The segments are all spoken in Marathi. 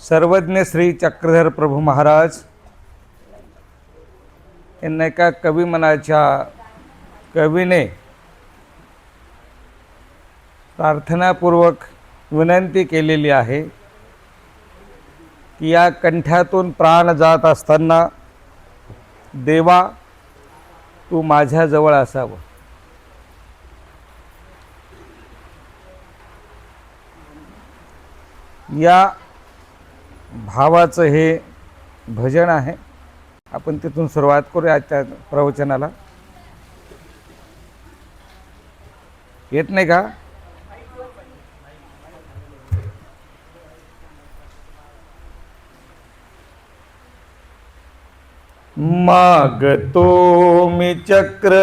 सर्वज्ञ श्री चक्रधर प्रभू महाराज यांना एका कविमनाच्या कवीने प्रार्थनापूर्वक विनंती केलेली आहे की या कंठ्यातून प्राण जात असताना देवा तू माझ्याजवळ असावं. या भावाचं हे भजन आहे. आपण तिथून सुरुवात करूया आजच्या प्रवचनाला. येत नाही का? मागतो मी चक्रधरा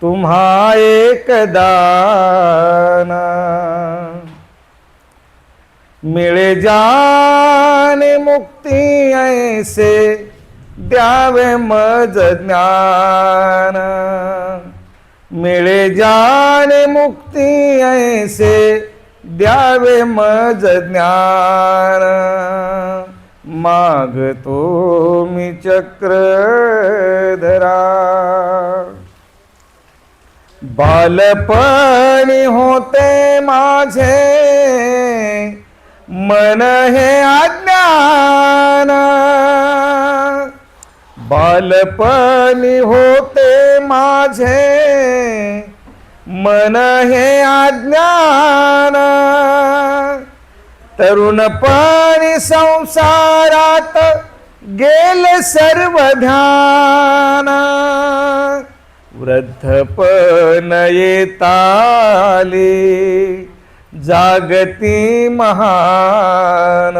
तुम्हा एक दाना, मिळे जाने मुक्ती ऐसे द्यावे मज ज्ञान. मिळे जाने मुक्ती ऐसे द्यावे मज ज्ञान. मागतो मी चक्रधरा. बालपणी होते माझे मन हे अज्ञान. बालपणी होते माझे मन हे अज्ञान. तरुणपणी संसारात गेले सर्व ध्यान. वृद्धपण येताली जागती महान.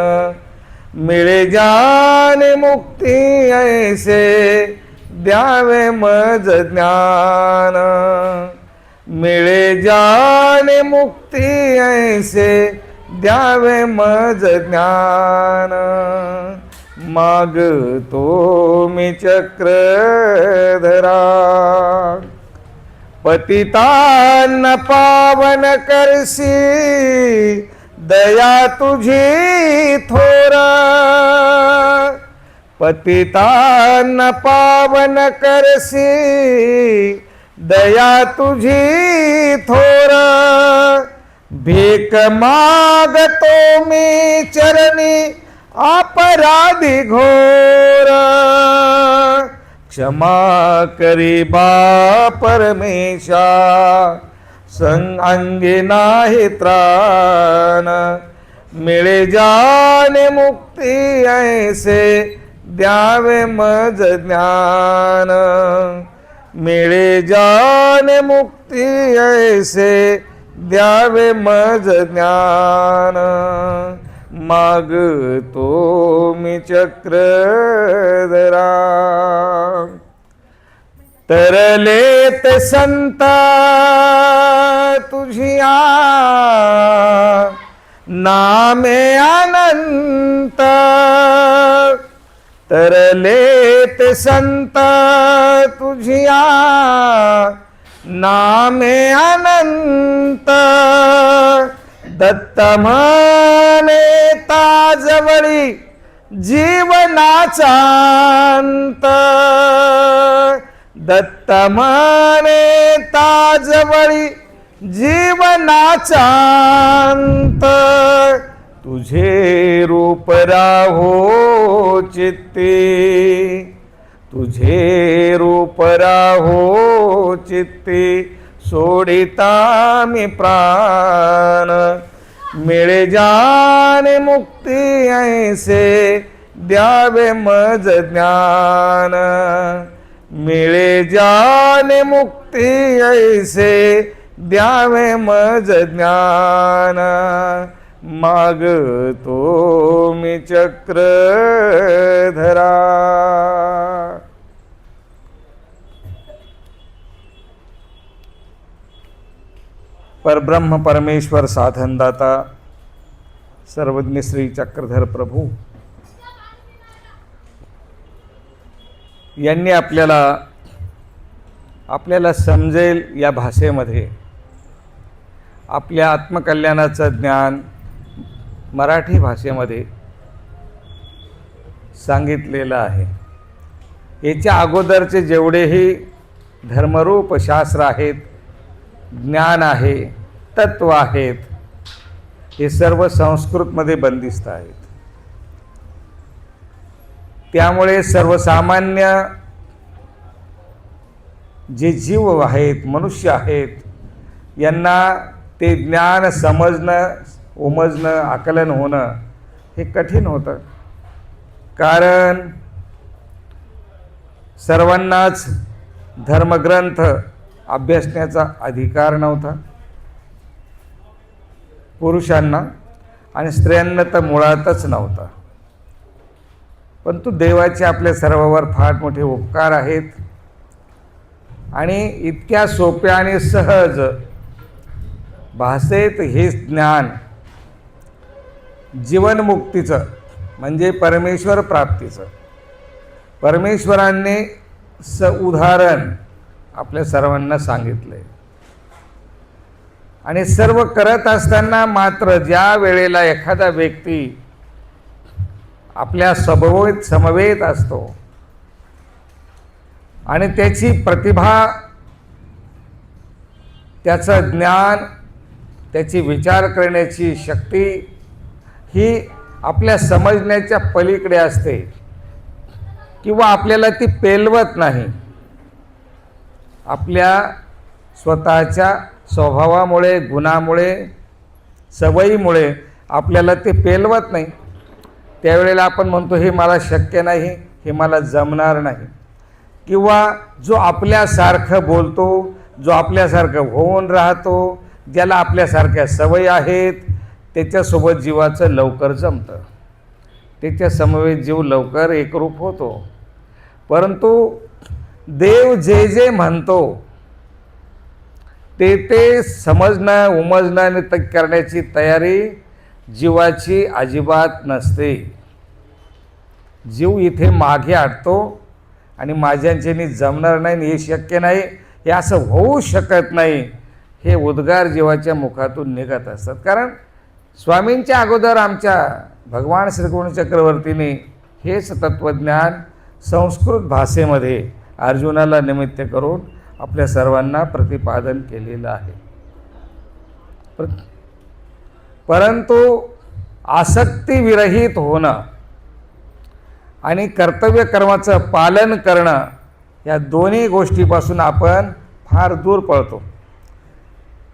मिळे जाने मुक्ती ऐसे द्यावे मज ज्ञान. मिळे जाने मुक्ती ऐसे द्यावे मज ज्ञान. मागतो मी चक्रधरा. पतितांना पावन करसी दया तुझी थोर. पतितांना पावन करसी दया तुझी थोर. भीक मागतो मी चरणी अपराधी घोर. क्षमा करी बा परमेशा अंगी नाही त्राण. मिळे जाने मुक्ती ऐसे द्यावे मज ज्ञान. मिळे जाने मुक्ती ऐसे द्यावे मज ज्ञान. मागतो मी चक्रधरा. तरलेत संता तुझिया नामे अनंत. तरलेत संता तुझिया नामे अनंत. दत्त म्हणे ताजवळी जीवनाचा अंत. दत्त म्हणे ताजवळी जीवनाचा अंत. तुझे रूप राहो चित्ती. तुझे रूप राहो चित्ती सोडिता मी प्राण. मिळे जाने मुक्ती ऐसे द्यावे मज ज्ञान. मिळे जाने मुक्ती ऐसे द्यावे मज ज्ञान. मागतो मी चक्रधरा. परब्रह्म परमेश्वर साधनदाता सर्वज्ञ श्री चक्रधर प्रभू यांनी आपल्याला समजेल या भाषेमध्ये आपल्या आत्मकल्याणाचं ज्ञान मराठी भाषेमध्ये सांगितलेलं आहे. याच्या अगोदरचे जेवढेही धर्मरूप शास्त्र आहेत, ज्ञान आहे, तत्व आहेत, हे सर्व संस्कृतमध्ये बंदिस्त आहेत. त्यामुळे सर्वसामान्य जे जीव आहेत, मनुष्य आहेत, यांना ते ज्ञान समजणं, उमजणं, आकलन होणं हे कठीण होतं. कारण सर्वांनाच धर्मग्रंथ अभ्यासण्याचा अधिकार नव्हता. पुरुषांना आणि स्त्रियांना तर मुळातच नव्हता. परंतु देवाचे आपल्या सर्वांवर फार मोठे उपकार आहेत आणि इतक्या सोप्या आणि सहज भाषेत हे ज्ञान जीवनमुक्तीचं म्हणजे परमेश्वर प्राप्तीचं परमेश्वरांनी उदाहरण आपल्या सर्वांना सांगितलंय. आणि सर्व करत असताना मात्र ज्या वेळेला एखादा व्यक्ती आपल्या समवेत असतो आणि त्याची प्रतिभा, त्याचं ज्ञान, त्याची विचार करण्याची शक्ती ही आपल्या समजण्याच्या पलीकडे असते किंवा आपल्याला ती पेलवत नाही. आपल्या स्वतःच्या स्वभावामुळे, गुणामुळे, सवयीमुळे आपल्याला ते पेलवत नाही. त्यावेळेला आपण म्हणतो हे मला शक्य नाही, हे मला जमणार नाही. किंवा जो आपल्यासारखं बोलतो, जो आपल्यासारखं होऊन राहतो, ज्याला आपल्यासारख्या सवयी आहेत, त्याच्यासोबत जीवाचं लवकर जमतं, त्याच्या समवेत जीव लवकर एकरूप होतो. परंतु देव जे जे म्हणतो ते ते समजणं, उमजणं आणि करण्याची तयारी जीवाची अजिबात नसते. जीव इथे मागे हटतो आणि माझ्यांच्यानी जमणार नाही, हे शक्य नाही, हे असं होऊ शकत नाही, हे उद्गार जीवाच्या मुखातून निघत असतात. कारण स्वामींच्या अगोदर आमच्या भगवान श्रीकृष्ण चक्रवर्तीने हेच तत्त्वज्ञान संस्कृत भाषेमध्ये अर्जुनाला निमित्त करून आपल्या सर्वांना प्रतिपादन केलेलं आहे. परंतु आसक्तीविरहित होणं आणि कर्तव्य कर्माचं पालन करणं या दोन्ही गोष्टीपासून आपण फार दूर पळतो.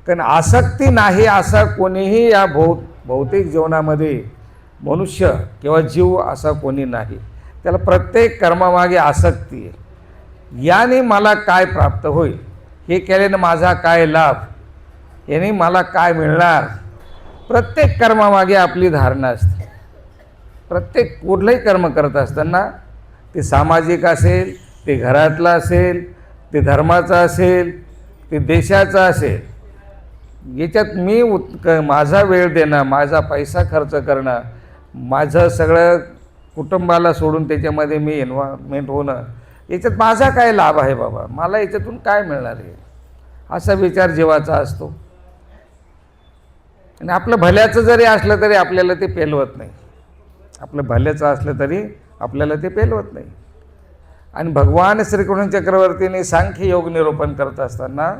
कारण आसक्ती नाही असा कोणीही या भौतिक जीवनामध्ये मनुष्य किंवा जीव असा कोणी नाही. त्याला प्रत्येक कर्मामागे आसक्ती आहे. याने मला काय प्राप्त होईल, हे केल्याने माझा काय लाभ, याने मला काय मिळणार, प्रत्येक कर्मामागे आपली धारणा असते. प्रत्येक कुठलंही कर्म करत असताना ते सामाजिक असेल, ते घरातलं असेल, ते धर्माचं असेल, ते देशाचं असेल, याच्यात मी माझा वेळ देणं, माझा पैसा खर्च करणं, माझं सगळं कुटुंबाला सोडून त्याच्यामध्ये मी इन्व्हॉल्वमेंट होणं, याच्यात माझा काय लाभ आहे बाबा, मला याच्यातून काय मिळणार आहे, असा विचार जीवाचा असतो. आणि आपलं भल्याचं जरी असलं तरी आपल्याला ते पेलवत नाही. आपलं भल्याचं असलं तरी आपल्याला ते पेलवत नाही. आणि भगवान श्रीकृष्ण चक्रवर्तीने सांख्य योग निरूपण करत असताना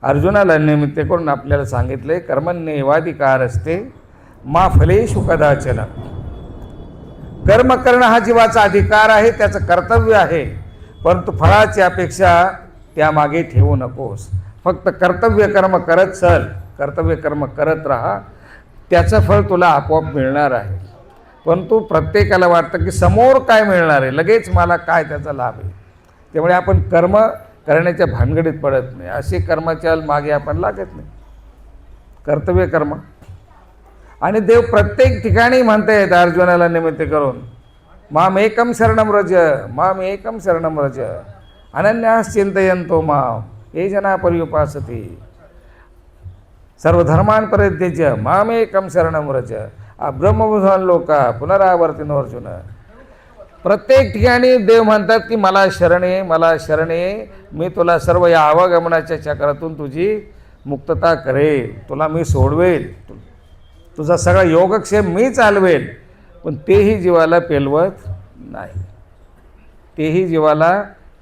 अर्जुनाला निमित्त करून आपल्याला सांगितले, कर्मण्येवाधिकार असते मा फलेषु कदाचन. कर्म करणं हा जीवाचा अधिकार आहे, त्याचं कर्तव्य आहे. परंतु फळाची अपेक्षा त्यामागे ठेवू नकोस. फक्त कर्तव्य कर्म करत चल, कर्तव्य कर्म करत राहा, त्याचं फळ तुला आपोआप मिळणार आहे. परंतु प्रत्येकाला वाटतं की समोर काय मिळणार आहे, लगेच मला काय त्याचा लाभ आहे. त्यामुळे आपण कर्म करण्याच्या भानगडीत पडत नाही. असे कर्माच्या मागे आपण लागत नाही. कर्तव्य कर्म. आणि देव प्रत्येक ठिकाणी म्हणतायत अर्जुनाला निमित्त करून, माम एकम शरणम व्रज, माम एकम शरणम व्रज, अनन्यास चिंतयन्तो माम ये जना पर्युपासते, सर्वधर्मान् परित्यज्य माम एकम शरणम व्रज ब्रह्मबुधान लोका पुनरावर्तिनो अर्जुन. प्रत्येक ठिकाणी देव म्हणतात की मला शरण ये, मला शरण ये, मी तुला सर्व या आवागमनाच्या चक्रातून तुझी मुक्तता करेल, तुला मी सोडवेल, तुझा सगळा योगक्षेम मी चालवेल, पण तेही जीवाला पेलवत नाही, तेही जीवाला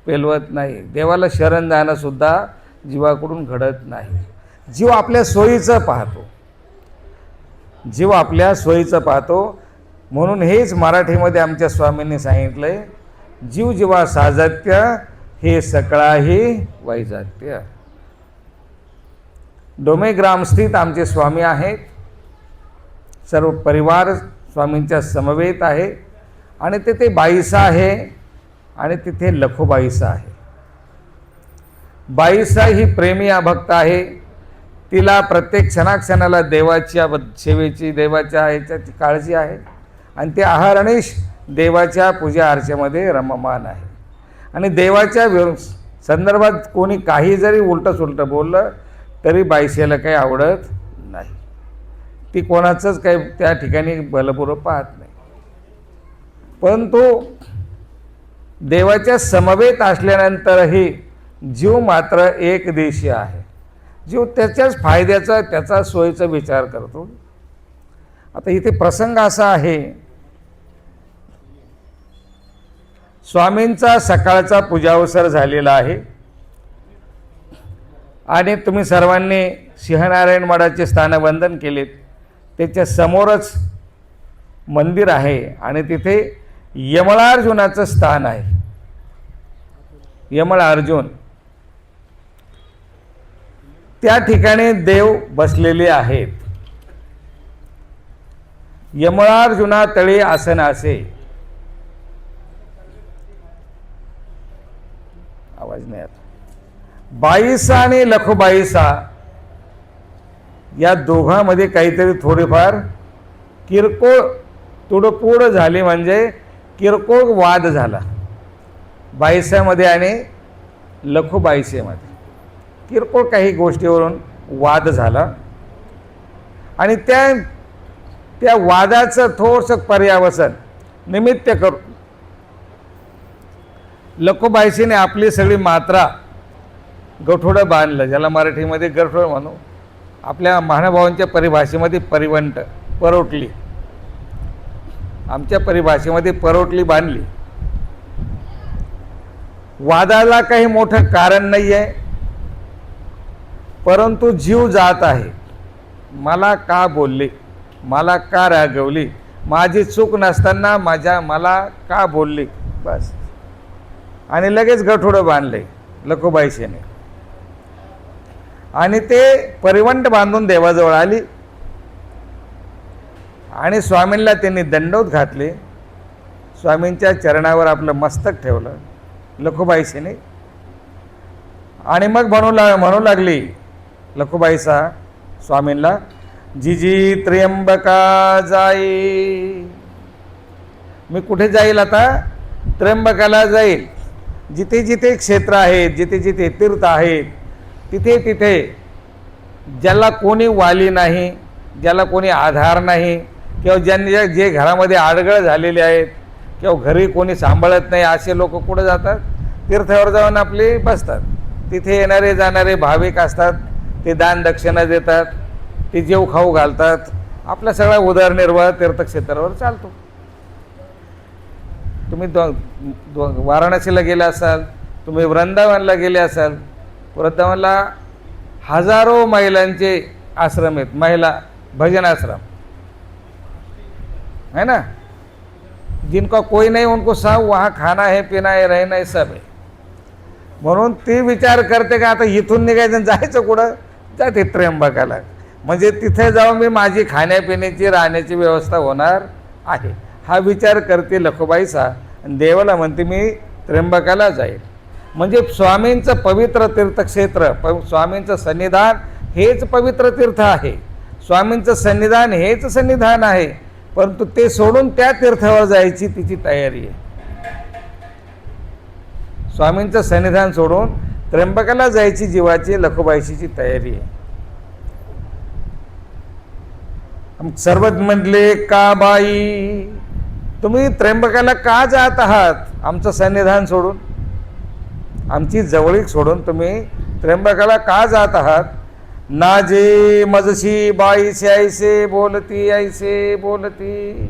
पेलवत नाही. देवाला शरण जाणंसुद्धा जीवाकडून घडत नाही. जीव आपल्या सोयीचं पाहतो, जीव आपल्या सोयीचं पाहतो. म्हणून हेच मराठीमध्ये आमच्या स्वामींनी सांगितलं आहे, जीव जीवा साजत्य हे सकळाही वैजात्य. डोमेग्रामस्थित आमचे स्वामी आहेत. सर्व परिवार स्वामींच्या समवेत आहे आणि तिथे बाईसा आहे आणि तिथे लखोबाईसा आहे. बाईसा ही प्रेमी भक्त आहे. तिला प्रत्येक क्षणाक्षणाला देवाच्या सेवेची, देवाच्या ह्याच्याची काळजी आहे आणि ते अहर्निश देवाच्या पूजा अर्चेमध्ये रममान आहे. आणि देवाच्या संदर्भात कोणी काही जरी उलटं सुलटं बोललं तरी बाईसेला काही आवडत नाही. ती कोणाचंच काही त्या ठिकाणी बलपूर्वक पाहत नाही. परंतु देवाच्या समवेत असल्यानंतरही जीव मात्र एकदेशी आहे. जीव त्याच्याच फायद्याचा, त्याचा सोयीचा विचार करतो. आता इथे प्रसंग असा आहे, स्वामींचा सकाळचा पूजावसर झालेला आहे आणि तुम्ही सर्वांनी सिंहनारायण मठाचे स्थानवंदन केलेत. त्याच्या समोरच मंदिर आहे आणि तिथे यमळार्जुनाचं स्थान आहे. यमळ अर्जुन त्या ठिकाणी देव बसलेले आहेत. यमळार्जुना तळी आसन असे. आवाज नाही आता. बाईसा आणि लखोबाईसा या दोघांमध्ये काहीतरी थोडीफार किरकोळ तुडपुड झाली, म्हणजे किरकोळ वाद झाला बाईसामध्ये आणि लखोबाईसेमध्ये. किरकोळ काही गोष्टीवरून वाद झाला आणि त्या वादाचं थोडंसं पर्यावसन निमित्त करून लखोबाईसेने आपली सगळी मात्रा गठोडं बांधलं, ज्याला मराठीमध्ये गठोडं म्हणू, आपल्या महानुभावांच्या परिभाषेमध्ये परिवंट, परोटली, आमच्या परिभाषेमध्ये परोटली बांधली. वादाला काही मोठं कारण नाही आहे, परंतु जीव जात आहे. मला का बोलली, मला का रागवली, माझी चूक नसताना मला का बोलली, बस. आणि लगेच गठोडं बांधले लखोबाईसेने आणि ते परिवंट बांधून देवाजवळ आली आणि स्वामींना त्यांनी दंडोत घातले. स्वामींच्या चरणावर आपलं मस्तक ठेवलं लखोबाईसेने आणि मग म्हणू लागली लखोबाईसा स्वामींना, जिजी त्र्यंबका जाई. मी कुठे जाईल आता? त्र्यंबकाला जाईल. जिथे जिथे क्षेत्र आहेत, जिथे जिथे तीर्थ आहेत, तिथे तिथे ज्याला कोणी वाली नाही, ज्याला कोणी आधार नाही, किंवा जे घरामध्ये आडगळ झालेले आहेत किंवा घरी कोणी सांभाळत नाही, असे लोक कुठं जातात? तीर्थावर जाऊन आपले बसतात. तिथे येणारे जाणारे भाविक असतात, ते दान दक्षिणा देतात, ते जेव खाऊ घालतात. आपला सगळा उदरनिर्वाह तीर्थक्षेत्रावर चालतो. तुम्ही वाराणसीला गेले असाल, तुम्ही वृंदावनला गेले असाल. वृंदावनला हजारो महिलांचे आश्रम आहेत, महिला भजन आश्रम है ना. जिनका कोई नहीं उनको सब वहाँ खाना है, पीना है, रहना है, सब है. म्हणून ती विचार करते का आता इथून निघायचं जायचं कुठं? जाते त्र्यंबकाला, म्हणजे तिथे जाऊन मी माझी खाण्यापिण्याची राहण्याची व्यवस्था होणार आहे, हा विचार करते लखोबाईसा. आणि देवाला म्हणते मी त्र्यंबकाला जाईल. म्हणजे स्वामींचं पवित्र तीर्थक्षेत्र, स्वामींचं सन्निधान हेच पवित्र तीर्थ आहे. स्वामींचं सन्निधान हेच सन्निधान आहे, परंतु ते सोडून त्या तीर्थावर जायची तिची तयारी आहे. स्वामींचं सन्निधान सोडून त्र्यंबकाला जायची जीवाची लखोबाईशीची तयारी आहे. सर्वच म्हणले का बाई, तुम्ही त्र्यंबकाला का जात आहात? आमचं सन्निधान सोडून, आमची जवळीक सोडून तुम्ही त्र्यंबकाला का जात आहात? नाजे मजशी बाईसे ऐसे बोलती ऐसे बोलती.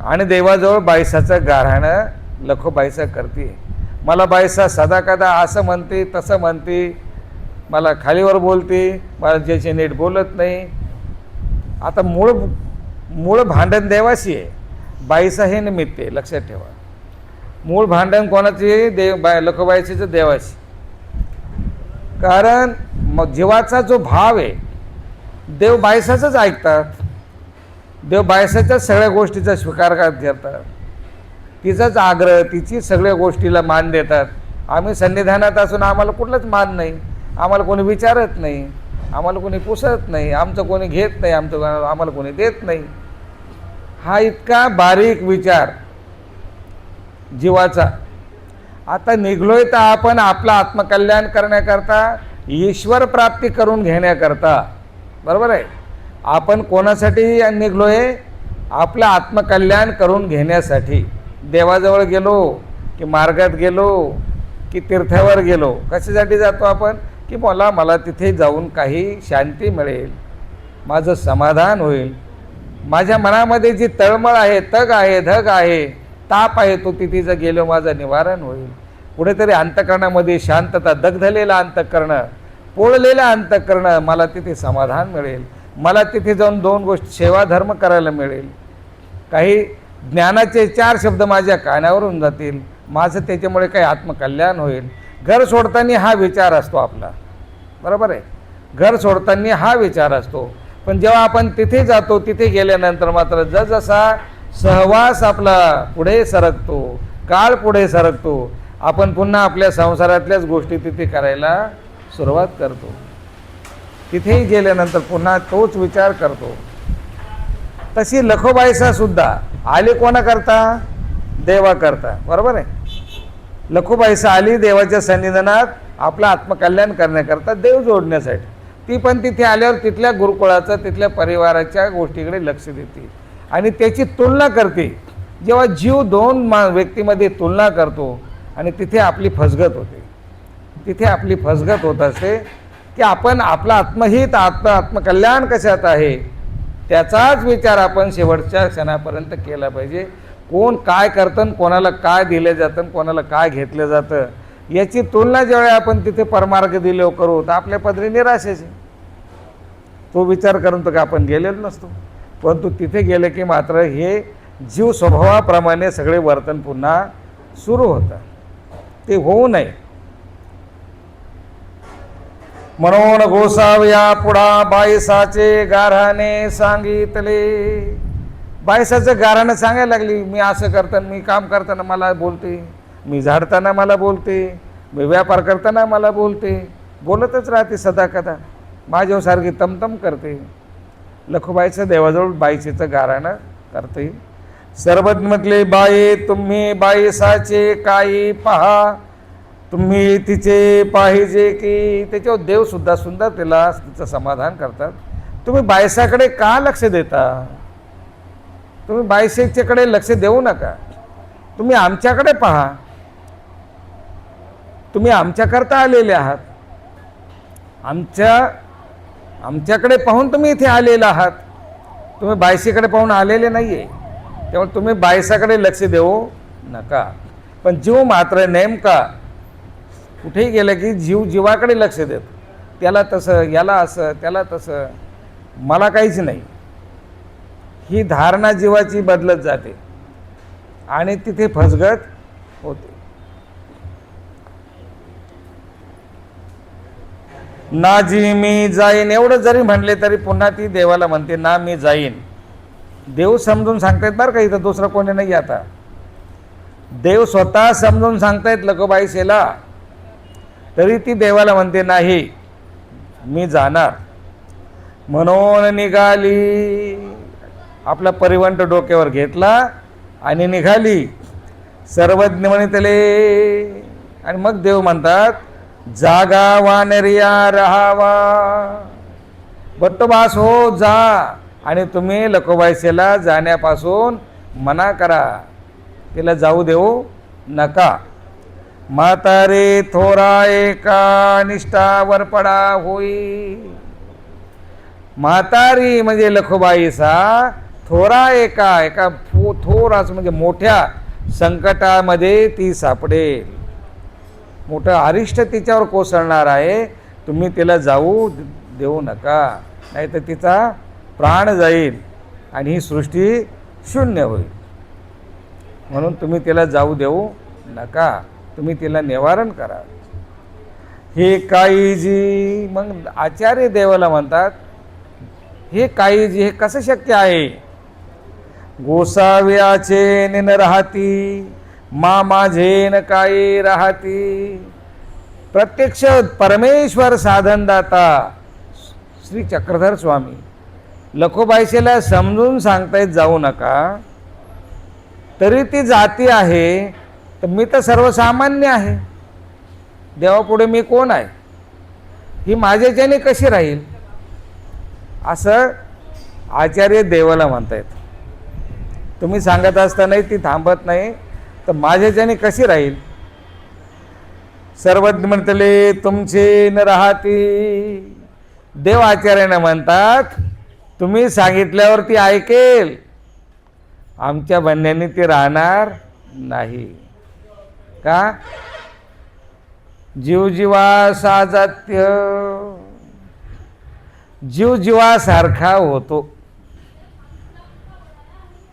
आणि देवाजवळ बाईसाचं गाऱ्हाणं लखोबाईसा करते. मला बाईसा सदा कदा असं म्हणते तसं म्हणते, मला खालीवर बोलते, मला ज्याचे नीट बोलत नाही. आता मूळ भांडण देवाशी आहे, बाईसा हे निमित्त आहे, लक्षात ठेवा. मूळ भांडण कोणाचे? लखोबाईचे देवाशी. कारण मग जीवाचा जो भाव आहे, देव बायसाचंच ऐकतात, देव बायसाच्याच सगळ्या गोष्टीचा स्वीकार करतात, तिचाच आग्रह, तिची सगळ्या गोष्टीला मान देतात. आम्ही सन्निधानात असून आम्हाला कुठलाच मान नाही, आम्हाला कोणी विचारत नाही, आम्हाला कोणी पुसत नाही, आमचं कोणी घेत नाही, आम्हाला कोणी देत नाही. हा इतका बारीक विचार जीवाचा. आता निघलोय तर आपण आपलं आत्मकल्याण करण्याकरता, ईश्वर प्राप्ती करून घेण्याकरता, बरोबर आहे. आपण कोणासाठी निघलोय? आपलं आत्मकल्याण करून घेण्यासाठी. देवाजवळ गेलो की मार्गात गेलो की तीर्थावर गेलो, कशासाठी जातो आपण? की मला तिथे जाऊन काही शांती मिळेल, माझं समाधान होईल, माझ्या मनामध्ये जी तळमळ आहे, तग आहे, धग आहे, ताप आहे, तो तिथे गेलो माझं निवारण होईल. कुठेतरी अंतःकरणामध्ये शांतता, दग्धलेलं अंतःकरण, पोळलेलं अंतःकरण, मला तिथे समाधान मिळेल. मला तिथे जाऊन दोन गोष्टी, सेवा धर्म करायला मिळेल, काही ज्ञानाचे 4 शब्द माझ्या कानावरून जातील, माझं त्याच्यामुळे काही आत्मकल्याण होईल. घर सोडताना हा विचार असतो आपला, बरोबर आहे. घर सोडताना हा विचार असतो. पण जेव्हा आपण तिथे जातो, तिथे गेल्यानंतर मात्र जसजसा सहवास आपला पुढे सरकतो, काळ पुढे सरकतो, आपण पुन्हा आपल्या संसारातल्याच गोष्टी तिथे करायला सुरुवात करतो. तिथेही गेल्यानंतर पुन्हा तोच विचार करतो. तशी लखोबाईसा सुद्धा आली कोणाकरता? देवाकरता, बरोबर आहे. लखोबाईसा आली देवाच्या सन्निधानात आपलं आत्मकल्याण करण्याकरता, देव जोडण्यासाठी. ती पण तिथे आल्यावर तिथल्या गुरुकुळाचं, तिथल्या परिवाराच्या गोष्टीकडे लक्ष देते आणि त्याची तुलना करते. जेव्हा जीव 2 व्यक्तीमध्ये तुलना करतो आणि तिथे आपली फसगत होते, तिथे आपली फसगत होत असते की आपण आपलं आत्महित, आत्मकल्याण कशात आहे त्याचाच विचार आपण शेवटच्या क्षणापर्यंत केला पाहिजे. कोण काय करतं, कोणाला काय दिलं जातं, कोणाला काय घेतलं जातं, याची तुलना ज्यावेळी आपण तिथे परमार्ग दिले करू तर आपल्या पदरी निराशेचे. तो विचार करून तर का आपण गेलेलो नसतो. परंतु तिथे गेले की मात्र हे जीव स्वभावाप्रमाणे सगळे वर्तन पुन्हा सुरू होतं. ते होऊ नये म्हणून गोसाव्या पुढा बाईसाचे गाऱ्हाणे सांगितले. बाईसाचं गाऱ्हाणं सांगायला लागली. मी असं करताना, मी काम करताना मला बोलते, मी झाडताना मला बोलते, मी व्यापार करताना मला बोलते, बोलतच राहते सदा कदा, माझ्यासारखी तमतम करते. लखोबाईचं देवाजवळ बाईचीचं गाऱ्हाणं करते. सर्वज्ञ बाई तुम्ही बाईसाचे काही पहा, तुम्ही तिचे पाहिजे की. त्याच्यावर देवसुद्धा सुंदर तिचं समाधान करतात. तुम्ही बाईसाकडे का लक्ष देता? तुम्ही बाईसाच्याकडे लक्ष देऊ नका, तुम्ही आमच्याकडे पहा. तुम्ही आमच्याकरता आलेले आहात, आमच्याकडे पाहून तुम्ही इथे आलेले आहात, तुम्ही बाईशीकडे पाहून आलेले नाही आहे. त्यामुळे तुम्ही बाईसाकडे लक्ष देऊ नका. पण जीव मात्र नेमका कुठेही गेलं की जीवाकडे लक्ष देतो. त्याला तसं, याला असं, त्याला तसं, मला काहीच नाही, ही धारणा जीवाची बदलत जाते आणि तिथे फसगत होते. ना जी मी जाईन एवढं जरी म्हणले तरी पुन्हा ती देवाला म्हणते ना मी जाईन. देव समजून सांगतायत बरं का, इथं दुसरं कोणी नाही. आता देव स्वतः समजून सांगतायत लखोबाईसेला, तरी ती देवाला म्हणते नाही मी जाणार. म्हणून निघाली, आपला परिवंट डोक्यावर घेतला आणि निघाली. सर्वज्ञ म्हणतले. आणि मग देव म्हणतात जागा वानरिया रहावा, बट्टोबास हो जा. आणि तुम्ही लखोबाईसेला जाण्यापासून मना करा, तिला जाऊ देऊ नका. म्हातारे थोरा एका निष्ठावर पडा होई. म्हातारी म्हणजे लखुबाईसा थोरा एका थोराच म्हणजे मोठ्या संकटामध्ये ती सापडेल. मोठं अरिष्ट तिच्यावर कोसळणार आहे. तुम्ही तिला जाऊ देऊ नका, नाही तर तिचा प्राण जाईल आणि ही सृष्टी शून्य होईल. म्हणून तुम्ही तिला जाऊ देऊ नका, तुम्ही तिला निवारण करा. हे काळीजी. मग आचार्य देवाला म्हणतात हे काळीजी हे कसं शक्य आहे. गोसाव्याचे निन राहती माझे न काही राहती. प्रत्यक्ष परमेश्वर साधनदाता श्री चक्रधर स्वामी लखुबाईशीला समजून सांगतायत जाऊ नका, तरी ती जाती आहे. तर मी तर सर्वसामान्य आहे, देवापुढे मी कोण आहे, ही माझ्याच्याने कशी राहील, असं आचार्य देवाला म्हणतायत. तुम्ही सांगत असतानाही ती थांबत नाही, तर माझ्याच्याने कशी राहील. सर्वज्ञ म्हणतले तुमचे न राहती. देव आचार्याने म्हणतात तुम्ही सांगितल्यावर ती ऐकेल, आमच्या म्हणण्याने ती राहणार नाही. का. जीवजीवा साजात्य, जीवजीवासारखा होतो.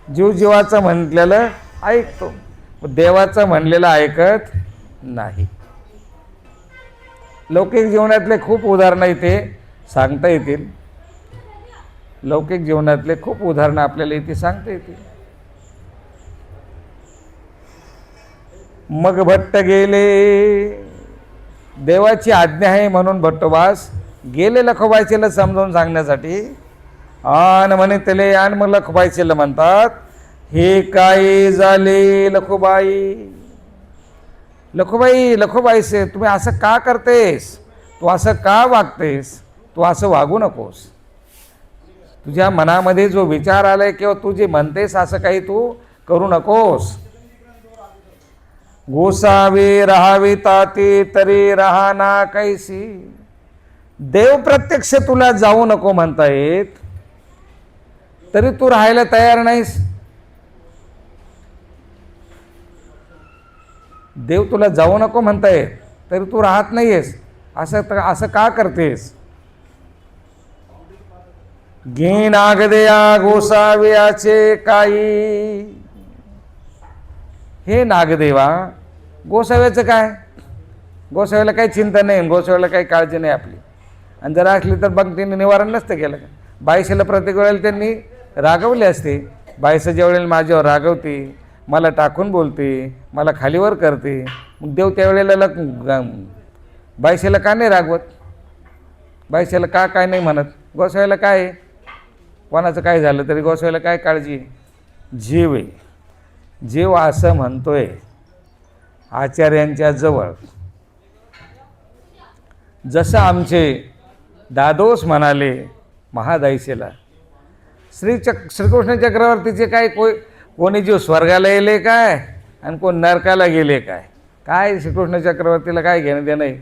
जीवजीवाचं म्हटलेलं ऐकतो, देवाचं म्हणलेलं ऐकत नाही. लौकिक जीवनातले खूप उदाहरणं इथे सांगता येतील. लौकिक जीवनातले खूप उदाहरणं आपल्याला इथे सांगता येतील. मग भट्ट गेले. देवाची आज्ञा आहे म्हणून भट्टवास गेले लखुबाईचेला समजावून सांगण्यासाठी. आन म्हणे तले आन मग लखुबाईचेला म्हणतात हे काय झाले लखुबाई. लखुबाईसे तुम्ही असं का करतेस, तू असं का वागतेस, तू असं वागू नकोस. तुझ्या मनामध्ये जो विचार आलाय किंवा तू जे म्हणतेस असं काही तू करू नकोस. गोसावे राहावे ताते तरी राहना कैसी. देव प्रत्यक्ष तुला जाऊ नको म्हणतायत, तरी तू राहायला तयार नाहीस. देव तुला जाऊ नको म्हणतायत तरी तू राहत नाहीयेस. असं का करतेस. घे नागदेया गोसाव्याचे काही. हे नागदेवा, गोसाव्याचं काय. गोसाव्याला काही चिंता नाही, गोसाव्याला काही काळजी नाही आपली. आणि जर असली तर मग त्यांनी निवारण नसतं केलं का. बाईशीला प्रत्येक वेळेला त्यांनी रागवले असते. बाईसं ज्या वेळेला माझ्यावर रागवते, मला टाकून बोलते, मला खालीवर करते, मग देव त्यावेळेला बाईशीला का नाही रागवत. बाईशीला काय नाही म्हणत. गोसाव्याला काय आहे, कोणाचं काय झालं तरी गोसाव्याला काय काळजी. जीव आहे. जीव असं म्हणतोय आचार्यांच्या जवळ. जसं आमचे दादोस म्हणाले महादायसेला, श्रीकृष्ण चक्रवर्तीचे काय कोणी जीव स्वर्गाला गेले काय आणि कोण नरकाला गेले काय श्रीकृष्ण चक्रवर्तीला काय घेणं देणं आहे.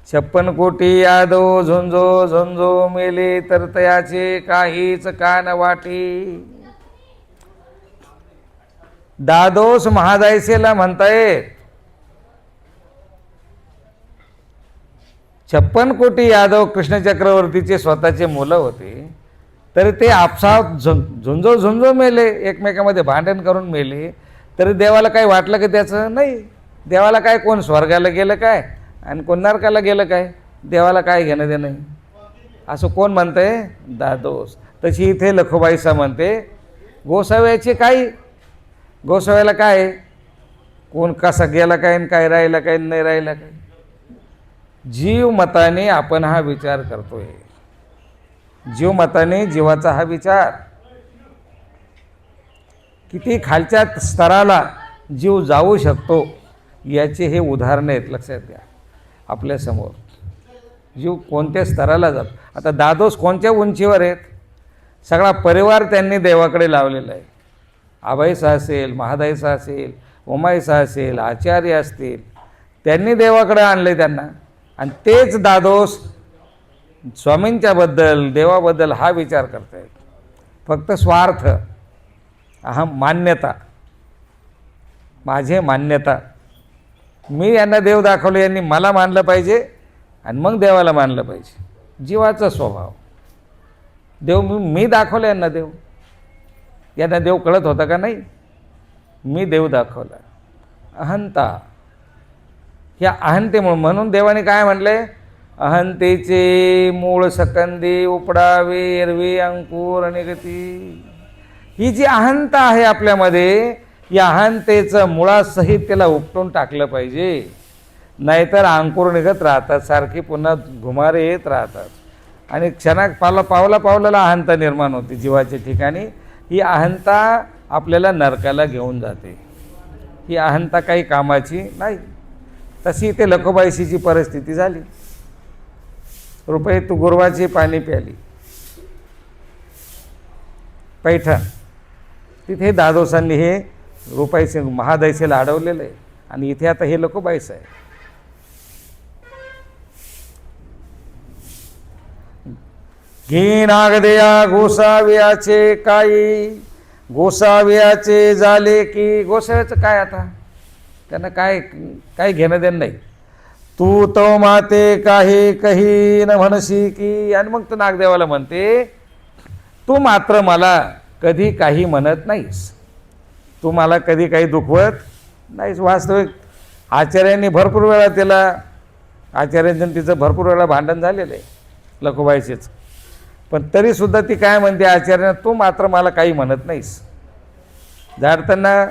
56 कोटी यादव झुंजो झुंजो मेले तर तयाचे काहीच कान वाटी. दादोस महादायसेला म्हणतायत 56 कोटी यादव कृष्ण चक्रवर्तीचे स्वतःचे मुलं होते, तरी ते आपसात झुंजो झुंजो मेले, एकमेकामध्ये भांडण करून मेले. तरी देवाला काय वाटलं की त्याचं नाही. देवाला काय कोण स्वर्गाला गेलं काय आणि कोण नरकाला गेलं काय, देवाला काय घेणं देणं नाही. असं कोण म्हणतंय. दादोस. तशी इथे लखुबाईसा म्हणते गोसाव्याचे काही. गोसाव्याला काय कोण कसा गेला काय आणि काय राहिला काय नाही राहिला काय. जीव मताने आपण हा विचार करतोय. जीव मताने जीवाचा हा विचार. किती खालच्या स्तराला जीव जाऊ शकतो याचे हे उदाहरण आहेत. लक्षात घ्या आपल्यासमोर. जीव कोणत्या स्तराला जातो. आता दादोस कोणत्या उंचीवर आहेत. सगळा परिवार त्यांनी देवाकडे लावलेला आहे. आबाईसा असेल, महादाईसा असेल, उमाईसा असेल, आचार्य असतील, त्यांनी देवाकडे आणले त्यांना. आणि तेच दादोस स्वामींच्याबद्दल, देवाबद्दल हा विचार करतायत. फक्त स्वार्थ, अहम, मान्यता, माझे मान्यता, मी यांना देव दाखवले, यांनी मला मानलं पाहिजे आणि मग देवाला मानलं पाहिजे. जीवाचा स्वभाव. देव मी दाखवलं यांना, यांना देव कळत होता का? नाही. मी देव दाखवला. अहंता, ह्या अहंतेमुळे. म्हणून देवाने काय म्हणले? अहंतेचे मूळ सकंदे उपडावे एरवे अंकुर निगती. ही जी अहंता आहे आपल्यामध्ये, या अहंतेचं मुळासहित त्याला उपटून टाकलं पाहिजे. नाहीतर अंकुर निघत राहतात, सारखी पुन्हा घुमारे येत राहतात आणि पावला पावलाला अहंता निर्माण होते जीवाच्या ठिकाणी. ही अहंता आपल्याला नरकाला घेऊन जाते. ही अहंता काही कामाची नाही. तशी इथे लखोबाईशीची परिस्थिती झाली. रुपये तू गुरवाची पाणी प्याली, पैठण, तिथे दादोसांनी हे रुपाईचे महादयसेला अडवलेलं आहे. आणि इथे आता हे लखोबाईचं आहे. घे नागदेया गोसाव्याचे काही, गोसाव्याचे झाले की. गोसाव्याचं काय आता? त्यांना काय घेणं देणं नाही. तू तो माते काही कही न म्हणशी की. आणि मग तो नागदेवाला म्हणते, तू मात्र मला कधी काही म्हणत नाहीस, तू मला कधी काही दुखवत नाहीस. वास्तविक आचार्यांनी भरपूर वेळा त्याला, आचार्यांचं तिचं भरपूर वेळा भांडण झालेलं आहे लखोबाईचेच. पण तरीसुद्धा ती काय म्हणते आचार्यांना, तू मात्र मला काही म्हणत नाहीस. झाडताना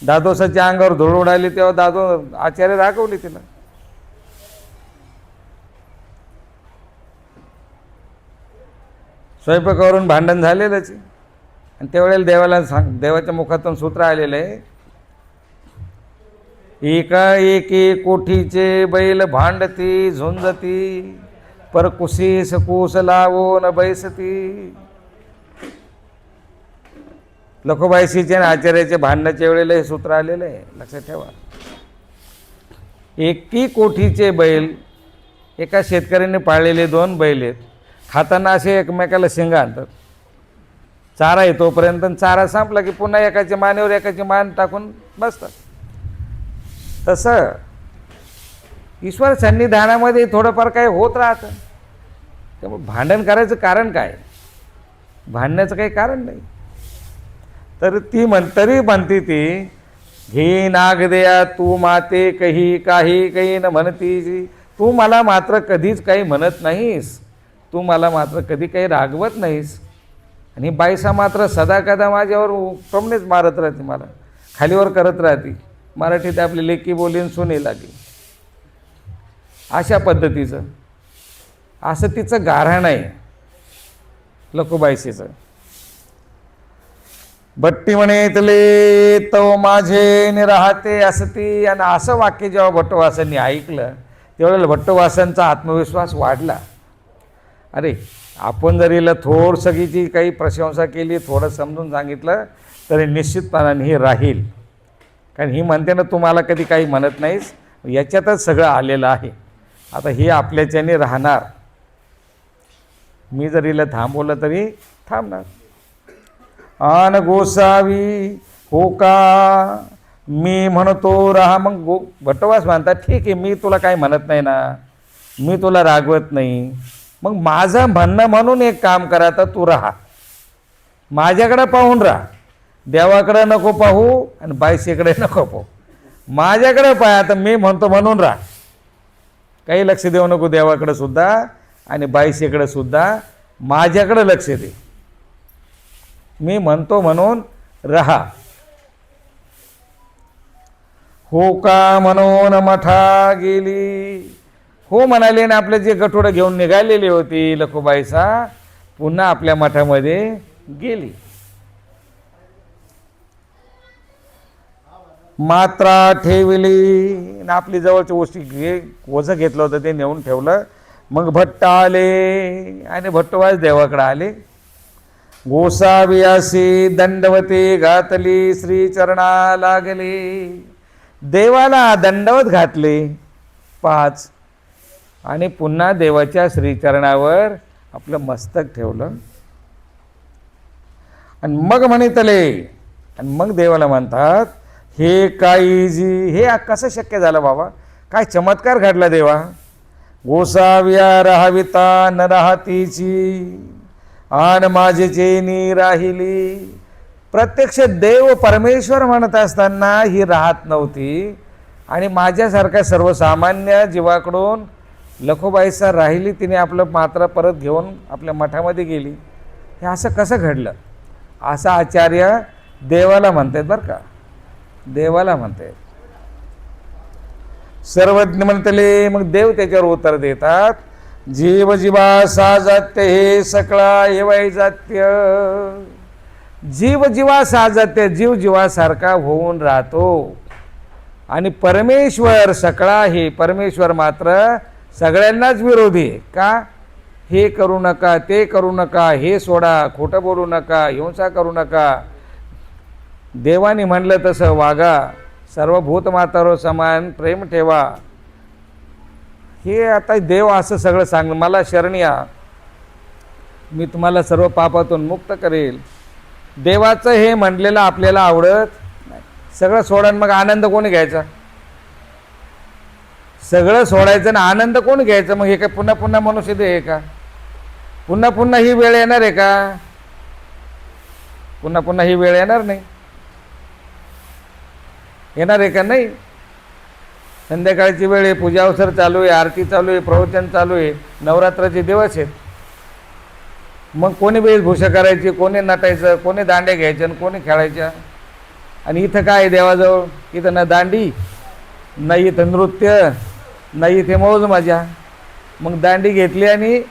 दादोसाच्या अंगावर धूळ उडाली तेव्हा आचार्य रागवली तिला. स्वयंपाकावरून भांडण झालेलंच. आणि त्यावेळेला देवाला देवाच्या मुखातून सूत्र आलेलं आहे, एका एके कोठीचे बैल भांडती झुंजती, पर कुशीस कुस लावो न बैसती. लखोबाईशीचे आणि आचार्याच्या भांडणाच्या वेळेला हे सूत्र आलेलं आहे, लक्षात ठेवा. एकी कोठीचे बैल, एका शेतकऱ्याने पाळलेले 2 बैल आहेत. खाताना असे एकमेकाला शिंग आणतात. चारा येतोपर्यंत, चारा संपला की पुन्हा एकाच्या मानेवर एकाची मान टाकून बसतात. तसं ईश्वर सन्निधानामध्ये थोडंफार काही होत राहतं. त्यामुळे भांडण करायचं कारण काय? भांडण्याचं काही कारण नाही. तर तरी म्हणती ती, घे नागदेया तू माते कही काही काही न म्हणती. तू मला मात्र कधीच काही म्हणत नाहीस, तू मला मात्र कधी काही रागवत नाहीस. आणि बाईसा मात्र सदा कदा माझ्यावर टोमणेच मारत राहते, मला खालीवर करत राहते. मराठीत आपली लेकी बोलीन सुने लागे, अशा पद्धतीचं. असं तिचं गाऱ्हाण आहे लखोबाईशीचं. भट्टी म्हणेतले तो माझे निराहते असती. आणि असं वाक्य जेव्हा भट्टवासांनी ऐकलं त्यावेळेला भट्टवासांचा आत्मविश्वास वाढला. अरे, आपण जर हिला सगळीची काही प्रशंसा केली, थोडं समजून सांगितलं तरी निश्चितपणाने ही राहील. कारण ही म्हणते ना, तू मला कधी काही म्हणत नाहीस, याच्यातच सगळं आलेलं आहे. आता ही आपल्याच्याने राहणार. मी जर हिला थांबवलं तरी थांबणार. आन गोसावी हो का मी म्हणतो राहा. मग भट्टवास म्हणतात, ठीक आहे, मी तुला काय म्हणत नाही ना, मी तुला रागवत नाही. मग माझं म्हणणं म्हणून एक काम करा, तर तू राहा, माझ्याकडे पाहून राहा. देवाकडे नको पाहू आणि बायसीकडे नको पाहू, माझ्याकडे पाह. आता मी म्हणतो म्हणून राहा, काही लक्ष देऊ नको देवाकडे सुद्धा आणि बायसीकडे सुद्धा, माझ्याकडे लक्ष दे. मी म्हणतो म्हणून रहा. हो का म्हणून मठा गेली. हो म्हणाले ना, आपले जे गठोडं घेऊन निघालेली होती लखोबाईसा, पुन्हा आपल्या मठामध्ये गेली. मात्रा ठेवली, आपली जवळची गोष्टी ओझं घेतलं होतं ते नेऊन ठेवलं. मग भट्ट आले आणि भट्टवास देवाकडे आले. गोसावियासी दंडवती घातली श्रीचरणा लागले. देवाला दंडवत घातले 5 आणि पुन्हा देवाच्या श्रीचरणावर आपलं मस्तक ठेवलं आणि मग म्हणितले. आणि मग देवाला म्हणतात, हे काईजी, हे कसं शक्य झालं बाबा, काय चमत्कार घडला देवा. गोसाव्या राहाविता न राहतीची आन माझेचे नी राहिली. प्रत्यक्ष देव परमेश्वर म्हणत असताना ही राहत नव्हती आणि माझ्यासारख्या सर्वसामान्य जीवाकडून लखोबाईसा राहिली. तिने आपलं मात्र परत घेऊन आपल्या मठामध्ये गेली. हे असं कसं घडलं, असा आचार्य देवाला म्हणतात बरं का, देवाला म्हणतात. सर्वज्ञ म्हणतले. मग देव त्याच्यावर उत्तर देतात, जीव जीवा साजात्य हे सकळा हेवाई जात्य. जीव जीवा साजात्य, जीव जीवासारखा होऊन राहतो आणि परमेश्वर सकळा हे परमेश्वर मात्र सगळ्यांनाच विरोधी आहे. का? हे करू नका, ते करू नका, हे सोडा, खोटं बोलू नका, हिंसा करू नका. देवाने म्हणलं तसं वागा, सर्व भूतमातावर समान प्रेम ठेवा. हे आता देव असं सगळं सांग, मला शरण या, मी तुम्हाला सर्व पापातून मुक्त करेल. देवाचं हे म्हणलेलं आपल्याला आवडत नाही. सगळं सोडून मग आनंद कोणी घ्यायचा? सगळं सोडायचं ना आनंद कोण घ्यायचा? मग हे काय पुन्हा पुन्हा मनुष्य देह आहे का? पुन्हा पुन्हा ही वेळ येणार आहे का? पुन्हा पुन्हा ही वेळ येणार नाही. येणार आहे का? नाही. संध्याकाळची वेळ आहे, पूजा अवसर चालू आहे, आरती चालू आहे, प्रवचन चालू आहे, नवरात्राचे दिवस आहेत. मग कोणी वेशभूषा करायची, कोणी नटायचं, कोणी दांड्या घ्यायच्या आणि कोणी खेळायच्या. आणि इथं काय आहे देवाजवळ? इथं ना दांडी, नाही इथं नृत्य, नाही इथे मौज मजा. मग दांडी घेतली आणि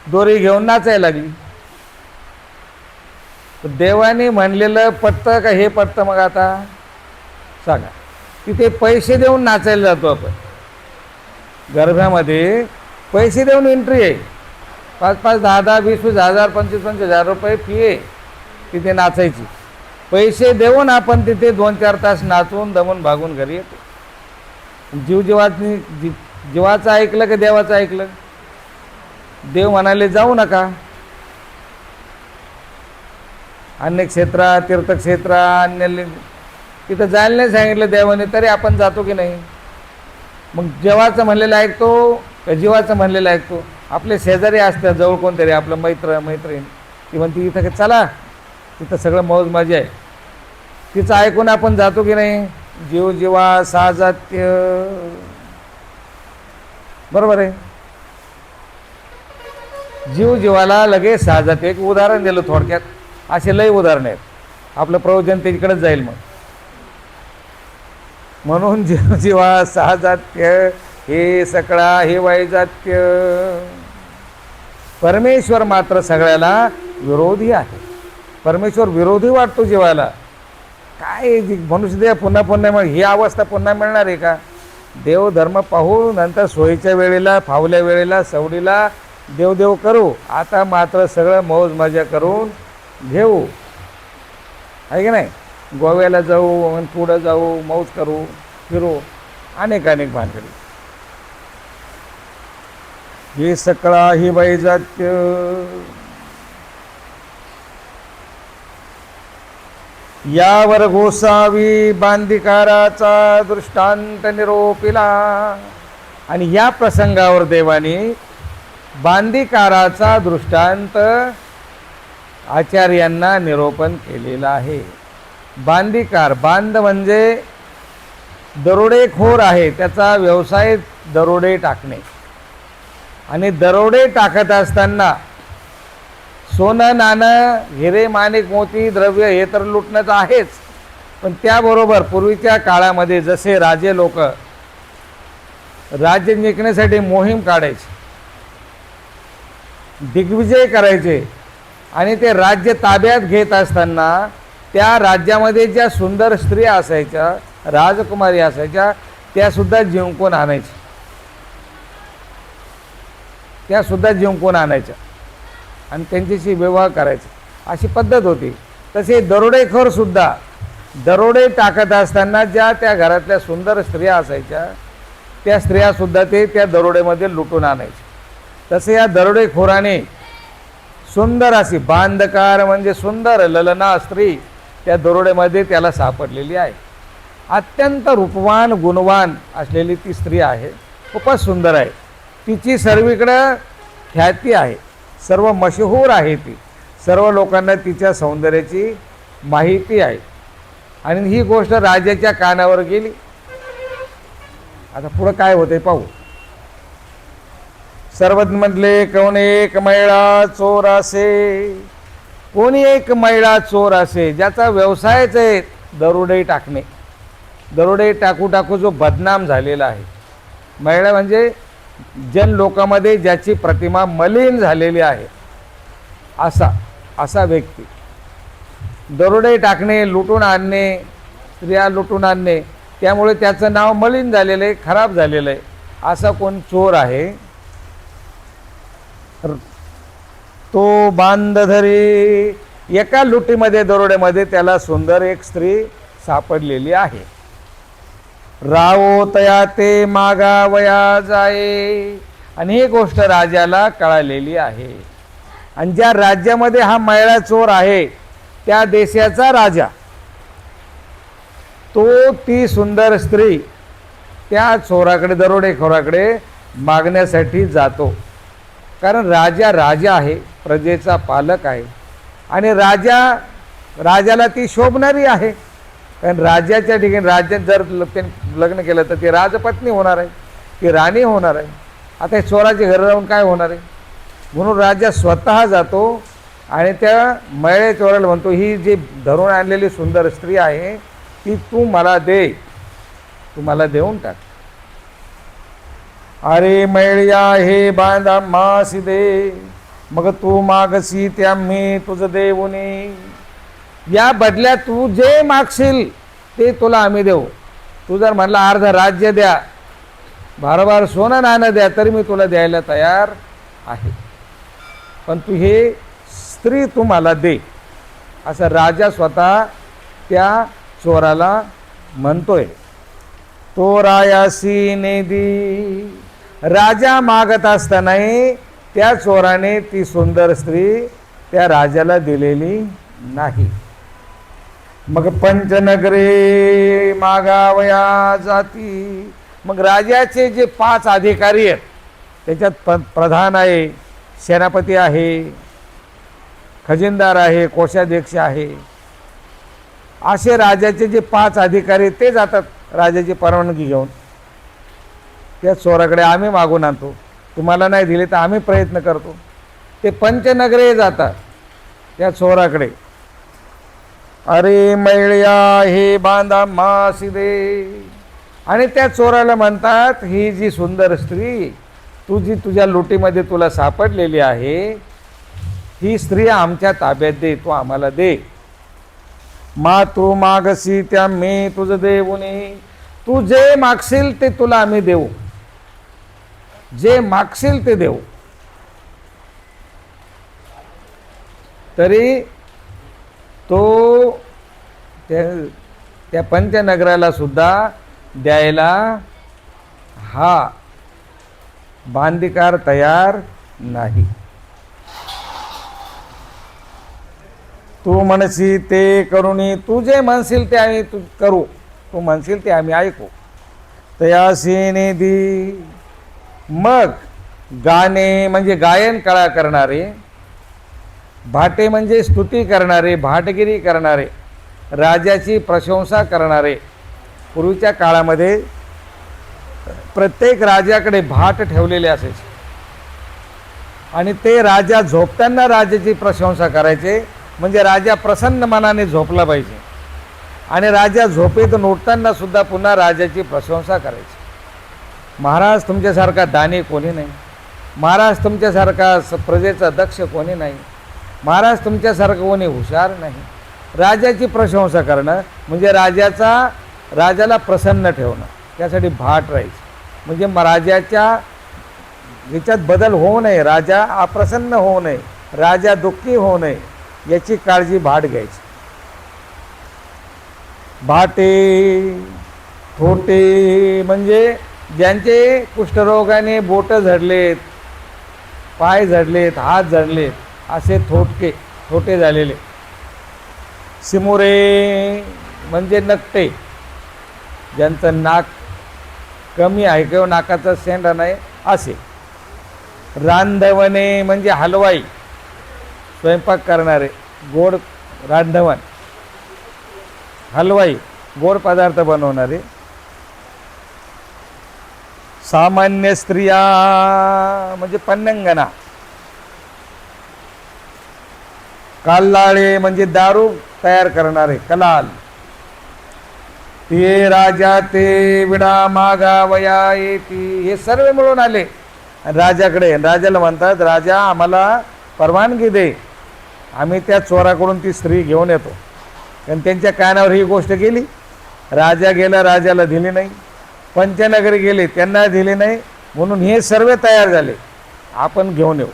दोरी घेऊन नाचायला लागली. देवाने म्हणलेलं पटतं का? हे पटतं मग आता सांगा. तिथे पैसे देऊन नाचायला जातो आपण, गर्भामध्ये पैसे देऊन एंट्री आहे. 5-5, 10-10, 20-20 हजार, 25-25 हजार रुपये फी आहे तिथे नाचायची. पैसे देऊन आपण तिथे 2-4 तास नाचून दमून भागून घरी येतो. जीवाचं ऐकलं का देवाचं ऐकलं? देव म्हणाले जाऊ नका. अन्य क्षेत्रात, तीर्थक्षेत्रात, अन्य तिथं जायला नाही सांगितलं देवाने, तरी आपण जातो की नाही? मग देवाचं म्हणलेलं ऐकतो का जीवाचं म्हणलेलं ऐकतो? आपले शेजारी असतात जवळ कोणतरी आपलं मैत्रीण, ती म्हणते इथं चला, तिथं सगळं मौज मजा आहे, तिचं ऐकून आपण जातो की नाही? जीव जीवा साजात्य, बरोबर आहे. जीव जीवाला लगेच साजात्य. एक उदाहरण दिलं थोडक्यात, असे लय उदाहरण आहेत. आपलं प्रवचन तिकडेच जाईल. मग म्हणून जीव जीवा साजात्य हे सकळा हे वैजात्य. परमेश्वर मात्र सगळ्याला विरोधी आहे. परमेश्वर विरोधी वाटतो जीवाला. काय मनुष्य देह पुन्हा पुन्हा मग ही अवस्था पुन्हा मिळणार आहे का? देवधर्म पाहू, नंतर सोयीच्या वेळेला, फावल्या वेळेला, सवडीला देवदेव करू. आता मात्र सगळं मौज मजा करून घेऊ, आहे की नाही? गोव्याला जाऊ, पुढं जाऊ, मौज करू, फिरू, अनेक भानगडी. हे सकळा ही वैजात्य. यावर गोसावी बांधिकाराचा दृष्टांत निरोपिला. आणि या प्रसंगावर देवाने बांधिकाराचा दृष्टांत आचार्यांना निरोपण केलेला आहे. बांधिकार, बांध म्हणजे दरोडेखोर आहे, त्याचा व्यवसाय दरोडे टाकणे. आणि दरोडे टाकत असताना सोनं नाणं, हिरे माणिक मोती द्रव्य हे तर लुटणंच आहेच, पण त्याबरोबर पूर्वीच्या काळामध्ये जसे राजे लोक राज्य जिंकण्यासाठी मोहीम काढायचे, दिग्विजय करायचे, आणि ते राज्य ताब्यात घेत असताना त्या राज्यामध्ये ज्या सुंदर स्त्रिया असायच्या, राजकुमारी असायच्या, त्यासुद्धा जिंकून आणायच्या, त्यासुद्धा जिंकून आणायच्या. आणि त्यांच्याशी विवाह करायचा, अशी पद्धत होती. तसे दरोडेखोरसुद्धा दरोडे टाकत असताना ज्या त्या घरातल्या सुंदर स्त्रिया असायच्या त्या स्त्रियासुद्धा ते त्या दरोडेमध्ये लुटून आणायचे. तसे या दरोडेखोराने सुंदर अशी बांधकार म्हणजे सुंदर ललना स्त्री त्या दरोडेमध्ये त्याला सापडलेली आहे. अत्यंत रूपवान गुणवान असलेली ती स्त्री आहे, खूपच सुंदर आहे. तिची सर्वीकडं ख्याती आहे, सर्व मशहूर आहे. ती सर्व लोकांना तिच्या सौंदर्याची माहिती आहे. आणि ही गोष्ट राजाच्या कानावर गेली. आता पुढं काय होते पाहू. सर्वच म्हटले कोण एक मैळा चोर असे, कोणी एक मैळा चोर असे ज्याचा व्यवसायच आहे दरोडे टाकणे. दरोडे टाकू टाकू जो बदनाम झालेला आहे. मैळा म्हणजे जन लोकांमध्ये ज्याची प्रतिमा मलिन झालेली आहे असा व्यक्ती. दरोडे टाकणे, लुटून आणणे, स्त्रिया लुटून आणणे, त्यामुळे त्याचं नाव मलिन झालेलं आहे, खराब झालेलं आहे. असा कोण चोर आहे तो बांधधरी. एका लुटीमध्ये दरोड्यामध्ये त्याला सुंदर एक स्त्री सापडलेली आहे. रावो तया ते मागावया जाये. आणि ही गोष्ट राजाला कळालेली आहे. आणि ज्या राज्यामध्ये हा मैळा चोर आहे त्या देशाचा राजा तो ती सुंदर स्त्री त्या चोराकडे दरोडेखोराकडे मागण्यासाठी जातो. कारण राजा आहे, प्रजेचा पालक आहे. आणि राजाला ती शोभणारी आहे. कारण राजाच्या ठिकाणी राज्यात जर लग्न केलं तर ती राजपत्नी होणार आहे, ती राणी होणार आहे. आता चोराच्या घरी राहून काय होणार आहे. म्हणून राजा स्वतः जातो आणि त्या मैळे चोराला म्हणतो, ही जी धरून आणलेली सुंदर स्त्री आहे ती तू मला दे, तू मला देऊन टाक. अरे मैळ्या हे बांधा मासी दे, मग तू मागसी त्या मी तुझं देऊनी. या बदल्यात तू जे मागशील ते तुला आम्ही देऊ. तू जर म्हणला अर्ध राज्य द्या, भारभार सोनं नाणं द्या, तरी मी तुला द्यायला तयार आहे. पण तू हे स्त्री तू मला दे, असं राजा स्वतः त्या चोराला म्हणतोय. तो रायासी नेदी. राजा मागत असतानाही त्या चोराने ती सुंदर स्त्री त्या राजाला दिलेली नाही. मग पंचनगरे मागावया जाती. मग राजाचे जे 5 अधिकारी आहेत त्याच्यात प्रधान आहे, सेनापती आहे, खजिनदार आहे, कोषाध्यक्ष आहे, असे राजाचे जे 5 अधिकारी ते जातात राजाची परवानगी घेऊन त्या चोराकडे. आम्ही मागून आणतो, तुम्हाला नाही दिले तर आम्ही प्रयत्न करतो. ते पंचनगरे जातात त्या चोराकडे. अरे मैळ्या हे बांधा मासी दे. आणि त्या चोराला म्हणतात, ही जी सुंदर स्त्री तुझ्या लुटीमध्ये तुला सापडलेली आहे ही स्त्री आमच्या ताब्यात दे, तू आम्हाला दे. मा तू मागसी त्या मी तुझं देऊनी. तू जे मागशील ते तुला आम्ही देऊ, जे मागशील ते देऊ. तरी तो त्या पंचनगराला सुद्धा द्यायला हा बांधीकार तयार नाही. तू म्हणशी ते करूनी. तू जे म्हणशील ते आम्ही करू, तू म्हणशील ते आम्ही ऐकू. तयासी निधी. मग गाणे म्हणजे गायन कळा करणारे, भाटे म्हणजे स्तुती करणारे, भाटगिरी करणारे, राजाची प्रशंसा करणारे. पूर्वीच्या काळामध्ये प्रत्येक राजाकडे भाट ठेवलेले असायचे आणि ते राजा झोपताना राजाची प्रशंसा करायचे. म्हणजे राजा प्रसन्न मनाने झोपला पाहिजे. आणि राजा झोपेतून उठताना सुद्धा पुन्हा राजाची प्रशंसा करायची. महाराज तुमच्यासारखा दानी कोणी नाही, महाराज तुमच्यासारखा प्रजेचा दक्ष कोणी नाही, महाराज तुमच्यासारखं कोणी हुशार नाही. राजाची प्रशंसा करणं म्हणजे राजाला प्रसन्न ठेवणं, त्यासाठी भाट राहायची. म्हणजे राजाच्या याच्यात बदल होऊ नये, राजा अप्रसन्न होऊ नये, राजा दुःखी होऊ नये याची काळजी भाट घ्यायची. भाटे थोटे म्हणजे ज्यांचे कुष्ठरोगाने बोट झडलेत, पाय झडलेत, हात झडलेत, असे थोटे झालेले. सिमुरे म्हणजे नकटे, ज्यांचं नाक कमी आहे किंवा नाकाचा शेंडा नाही असे. रांधवणे म्हणजे हलवाई, स्वयंपाक करणारे, गोड रांधवन, हलवाई, गोड पदार्थ बनवणारे. सामान्य स्त्रिया म्हणजे पन्नंगना. काल्लाळे म्हणजे दारू तयार करणारे, कलाल. ते राजा ते विडा मागावया येती, हे सर्व मिळून आले राजाकडे. राजाला म्हणतात, राजा आम्हाला परवानगी दे, आम्ही त्या चोराकडून ती स्त्री घेऊन येतो. कारण त्यांच्या कानावर ही गोष्ट गेली. राजा गेला, राजाला दिली नाही. पंचनगरी गेले, त्यांना दिले नाही. म्हणून हे सर्व तयार झाले, आपण घेऊन येऊ.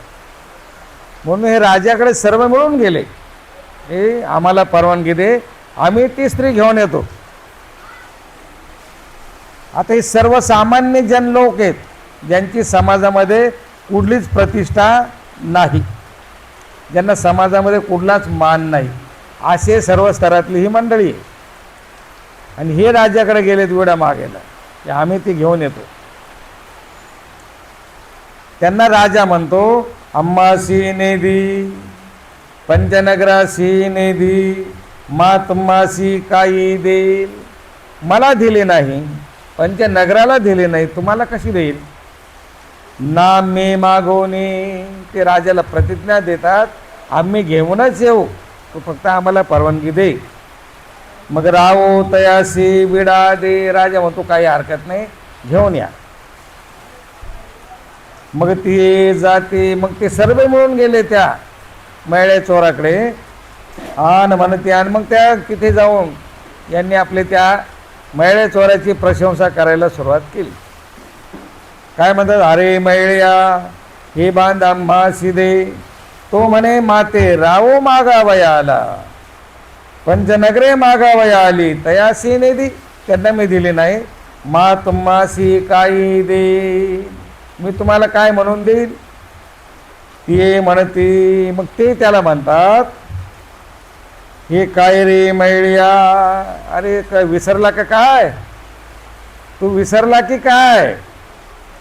म्हणून हे राजाकडे सर्व मिळून गेले, हे आम्हाला परवानगी दे, आम्ही ती स्त्री घेऊन येतो. आता हे सर्वसामान्य जन लोक आहेत, ज्यांची समाजामध्ये कुठलीच प्रतिष्ठा नाही, ज्यांना समाजामध्ये कुठलाच मान नाही, असे सर्व स्तरातली ही मंडळी आहे. आणि हे राजाकडे गेलेत विडा मागायला, की आम्ही ती घेऊन येतो. त्यांना राजा म्हणतो, अम्मासी नेदी, पंचनगरासी नेदी, मातम्मासी काही देईल. मला दिले नाही, पंचनगराला दिले नाही, तुम्हाला कशी देईल. ना मे मागवणे, ते राजाला प्रतिज्ञा देतात, आम्ही घेऊनच येऊ, तू फक्त आम्हाला परवानगी दे. मग रावो तयासी विडा दे, राजा म्हणतो काही हरकत नाही, घेऊन या. मग ते जाते, मग ते सर्व मिळून गेले त्या मैळ्या चोराकडे. आण म्हणते, आणि मग त्या तिथे जाऊन यांनी आपले त्या मैळ्या चोराची प्रशंसा करायला सुरुवात केली. काय म्हणतात, अरे मैळ्या हे बांध आम्हासी दे. तो म्हणे, माते रावो मागावया आला, पंचनगरे मागावया आली, तयासी नेदी, त्यांना मी दिली नाही. मा तुम्हासी काही दे, मी तुम्हाला काय म्हणून देईल. ते म्हणते, मग ते त्याला म्हणतात, हे काय रे मैळ्या, अरे काय विसरला का काय, तू विसरला की काय.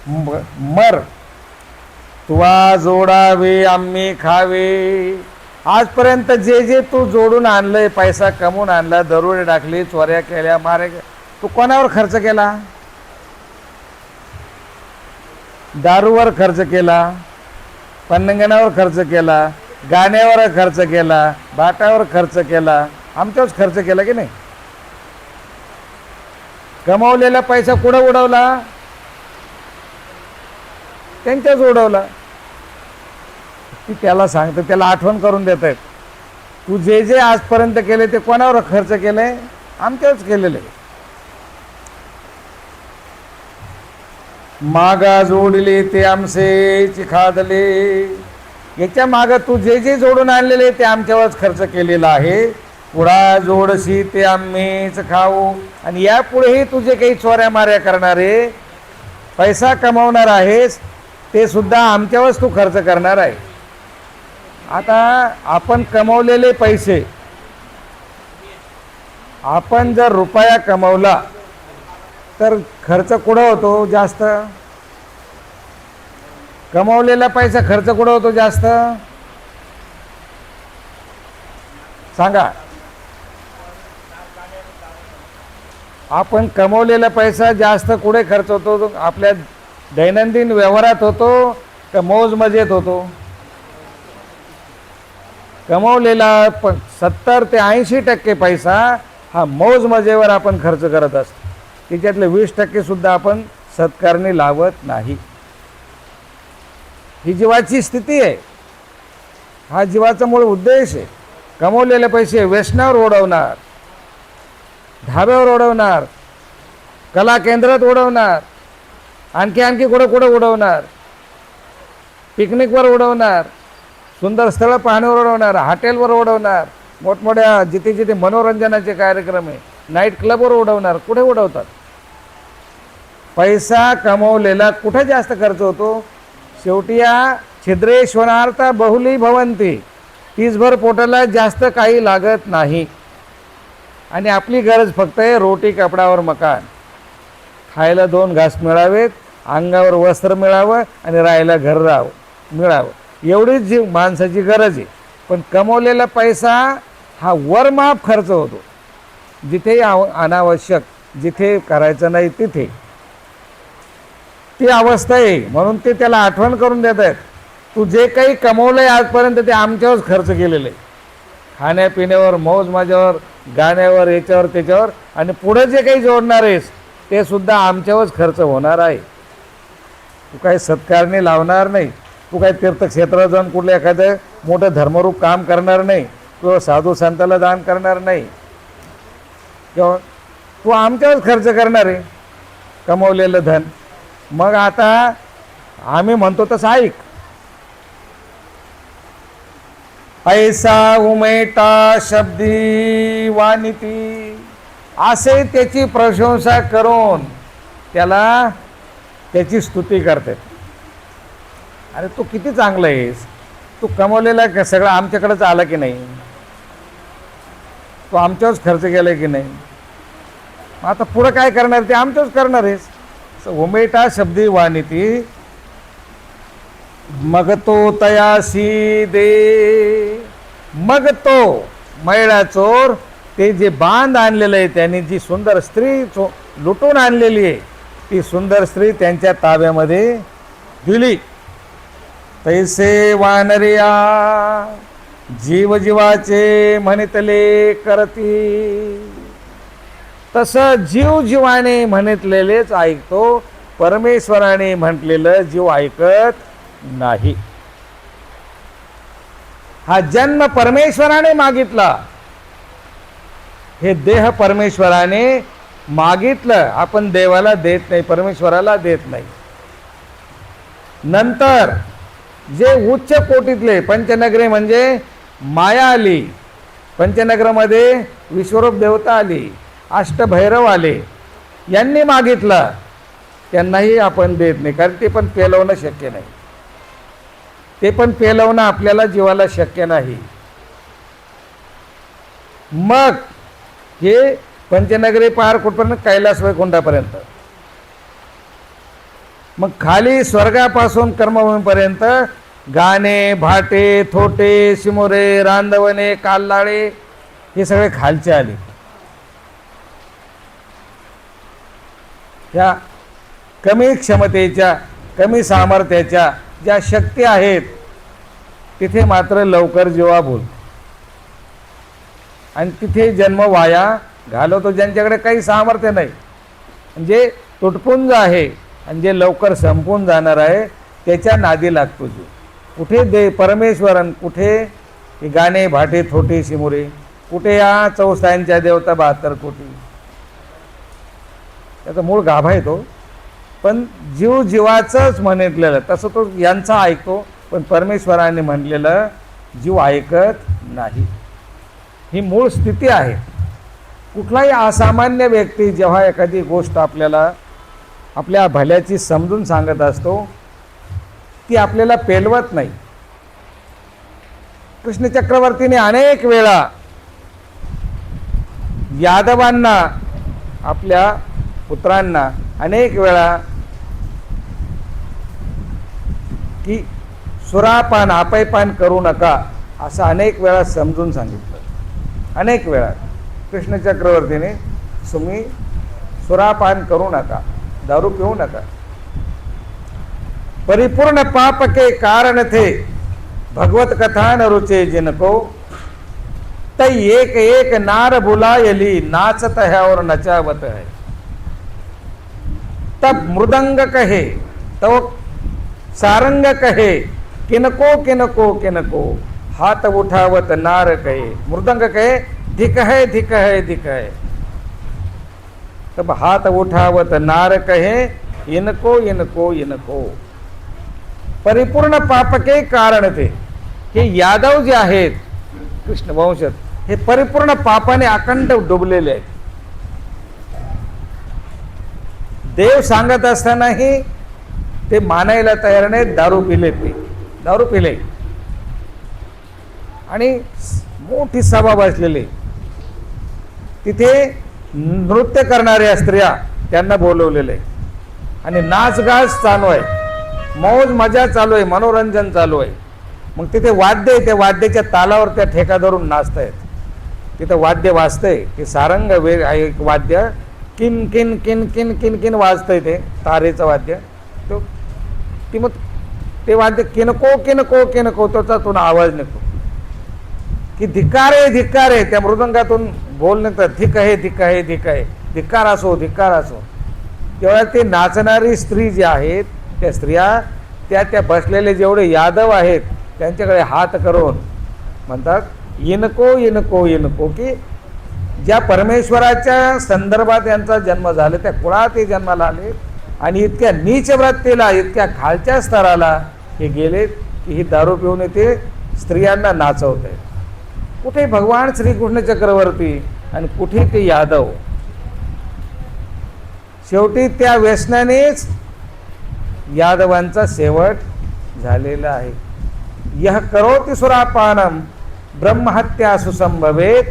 मर, तुवा जोडावे आम्ही खावे. आजपर्यंत जे जे तू जोडून आणलंय, पैसा कमवून आणला, दरोडे टाकले, चोऱ्या केल्या, मारे, तू कोणावर खर्च केला. दारूवर खर्च केला, पन्नंगणावर खर्च केला, गाण्यावर खर्च केला, बाटावर खर्च केला, आमच्यावरच खर्च केला की नाही. कमावलेला पैसा कुठं उडवला, त्यांच्याच उडवला. ती त्याला सांगते, त्याला आठवण करून देत आहेत, तू जे जे आजपर्यंत केले ते कोणावर खर्च केलंय, आमच्यावरच केलेले. मागा जोडले ते आमचे खादले, याच्या मागं तू जे जे जोडून आणलेले ते आमच्यावरच खर्च केलेला आहे. पुढा जोडशी ते आम्हीच खाऊ. आणि यापुढेही तुझे काही चोऱ्या माऱ्या करणारे, पैसा कमावणार आहेस, ते सुद्धा आमच्यावरच तू खर्च करणार आहे. आता आपण कमवलेले पैसे, आपण जर रुपया कमवला तर खर्च कुठं होतो जास्त. कमवलेला पैसा खर्च कुठं होतो जास्त, सांगा. आपण कमवलेला पैसा जास्त कुठे खर्च होतो, आपल्या दैनंदिन व्यवहारात होतो का मौज मजेत होतो. कमवलेला 70 ते 80% पैसा हा मौज मजेवर आपण खर्च करत असतो. त्याच्यातले 20% सुद्धा आपण सत्कारणी लावत नाही. ही जीवाची स्थिती आहे, हा जीवाचा मूळ उद्देश आहे. कमवलेले पैसे व्यसनावर उडवणार, ढाब्यावर उडवणार, कला केंद्रात उडवणार, आणखी कुठं कुठं उडवणार, पिकनिकवर उडवणार, सुंदर स्थळं पाहण्यावर उडवणार, हॉटेलवर उडवणार, मोठमोठ्या जिथे जिथे मनोरंजनाचे कार्यक्रम आहे नाईट क्लबवर उडवणार. कुठे उडवतात? पैसा कमवलेला कुठे जास्त खर्च होतो? शेवटी या छिद्रेश्वरार्थ बहुली भवंती, तीसभर पोटाला जास्त काही लागत नाही. आणि आपली गरज फक्त आहे रोटी कपडावर मकान, खायला 2 घास मिळावेत, अंगावर वस्त्र मिळावं आणि राहायला घर मिळावं, एवढीच जी माणसाची गरज आहे. पण कमवलेला पैसा हा वरमाप खर्च होतो, जिथे अनावश्यक, जिथे करायचं नाही तिथे. ती अवस्था आहे. म्हणून ते त्याला आठवण करून देत आहेत, तू जे काही कमवलंय आजपर्यंत ते आमच्यावरच खर्च केलेलं आहे, खाण्यापिण्यावर, मौज मजावर, गाण्यावर, याच्यावर त्याच्यावर, आणि पुढे जे काही जोडणार आहेस ते सुद्धा आमच्यावरच खर्च होणार आहे. तू काही सत्कारणी लावणार नाही, तू काही तीर्थक्षेत्रात जाऊन कुठलं एखादं मोठं धर्मरूप काम करणार नाही, किंवा साधू संताला दान करणार नाही, किंवा तू आमच्यावरच खर्च करणार आहे कमवलेलं धन. मग आता आम्ही म्हणतो तसं ऐक. पैसा उमेटा शब्दी वानिती, असे त्याची प्रशंसा करून त्याला त्याची स्तुती करते. अरे तू किती चांगलं आहेस, तू कमवलेला सगळं आमच्याकडेच आलं की नाही, तू आमच्यावरच खर्च केला की नाही, आता पुढं काय करणार ते आमच्यावरच करणार आहेस. उमेटा शब्दी वानिती, मग तो तयासी दे. मग तो मैळा चोर, ते जे बांध आणलेलं आहे त्यांनी, जी सुंदर स्त्री लुटून आणलेली आहे ती सुंदर स्त्री त्यांच्या ताब्यामध्ये दिली. तैसे वानरिया जीवजीवाचे म्हणितले करती, तसं जीवजीवाने म्हणितलेलेच ऐकतो, परमेश्वराने म्हटलेलं जीव ऐकत नाही. हा जन्म परमेश्वराने मागितला, हे देह परमेश्वराने मागितलं, आपण देवाला देत नाही, परमेश्वराला देत नाही. नंतर जे उच्च कोटीतले पंचनगरे म्हणजे माया आली, पंचनगरमध्ये विश्वरूप देवता आली, अष्टभैरव आले, यांनी मागितलं, त्यांनाही आपण देत नाही, कारण ते पण पेलवणं शक्य नाही, ते पण पेलवणं आपल्याला जीवाला शक्य नाही. मग हे पंचनगरी पार कुठपर्यंत? कैलास वैकुंठापर्यंत. मग खाली स्वर्गापासून कर्मभूमीपर्यंत गाणे, भाटे, थोटे, शिमोरे, रांदवणे, काल्लाळे हे सगळे खालचे आले. ह्या कमी क्षमतेच्या, कमी सामर्थ्याच्या ज्या शक्ती आहेत तिथे मात्र लवकर जीवाभूल, आणि तिथे जन्म वाया घालवतो, ज्यांच्याकडे काही सामर्थ्य नाही, म्हणजे तुटपुंज आहे, आणि जे लवकर संपून जाणार आहे त्याच्या नादी लागतो जीव. कुठे दे परमेश्वरन, कुठे हे गाणे, भाटे, थोटे, शिमुरे, कुठे या चौस्थांच्या देवता 72 कोटी. त्याचा मूळ गाभा येतो, पण जीव जीवाचंच म्हणितलेलं, तसं तो यांचा ऐकतो, पण परमेश्वराने म्हणलेलं जीव ऐकत नाही. ही मूळ स्थिती आहे. कुठलाही असामान्य व्यक्ती जेव्हा एखादी गोष्ट आपल्याला आपल्या भल्याची समजून सांगत असतो, ती आपल्याला पेलवत नाही. कृष्ण चक्रवर्तीने अनेक वेळा यादवांना, आपल्या पुत्रांना अनेक वेळा की सुरापान, आपयपान करू नका, असं अनेक वेळा समजून सांगितलं. अनेक वेळा कृष्ण चक्रवर्तीने, तुम्ही सुरापान करू नका, दारू पिऊ नका. परिपूर्ण पाप के कारण थे, भगवत कथा न रुचे जिनको, तई एक एक नार बुलायली, नाचत है और नचावत है. तब मृदंग कहे, तो सारंग कहे, किनको किनको किनको, हाथ उठावत नार कहे. मृदंग कहे धिक है धिक है धिक है, तब हाथ उठावत नार कहे, इनको इनको इनको. परिपूर्ण पाप के कारण थे, हे यादव जे आहेत कृष्ण वंशात हे परिपूर्ण पापाने अखंड डुबलेले आहेत. देव सांगत असतानाही ते मानायला तयार नाहीत. दारू पिले, ते दारू पिले आणि मोठी सभा बसलेली. तिथे नृत्य करणाऱ्या स्त्रिया त्यांना बोलवलेले आणि नाचगाच चालू आहे, मौज मजा चालू आहे, मनोरंजन चालू आहे. मग तिथे वाद्य आहे, त्या वाद्याच्या तालावर त्या ठेका धरून नाचतायत. तिथं वाद्य वाजतंय, ते सारंग एक वाद्य किन किन किन किन किन किन वाजतंय, ते तारेचं वाद्य. ती मग ते वाद्य किनको किनको किनको त्याच्यातून आवाज निघतो की धिक्कार आहे, धिक्कार आहे. त्या मृदंगातून बोल निघतात, धिक आहे, धिक आहे, धिक आहे, धिक्कार असो, धिक्कार असो. तेव्हा ते नाचणारी स्त्री जी आहेत त्या स्त्रिया त्या बसलेले जेवढे यादव आहेत त्यांच्याकडे हात करून म्हणतात इनको इनको इनको, की ज्या परमेश्वराच्या संदर्भात यांचा जन्म झाला त्या कुळात ते जन्माला आले आणि इतक्या नीच वृत्तीला, इतक्या खालच्या स्तराला हे गेले की ही दारू पिऊन ते स्त्रियांना नाचवत आहेत. कुठे भगवान श्रीकृष्ण चक्रवर्ती आणि कुठे ते यादव. शेवटी त्या व्यसनानेच यादवांचा शेवट झालेला आहे. यह करोति सुरापानम ब्रह्महत्या सुसंभवेत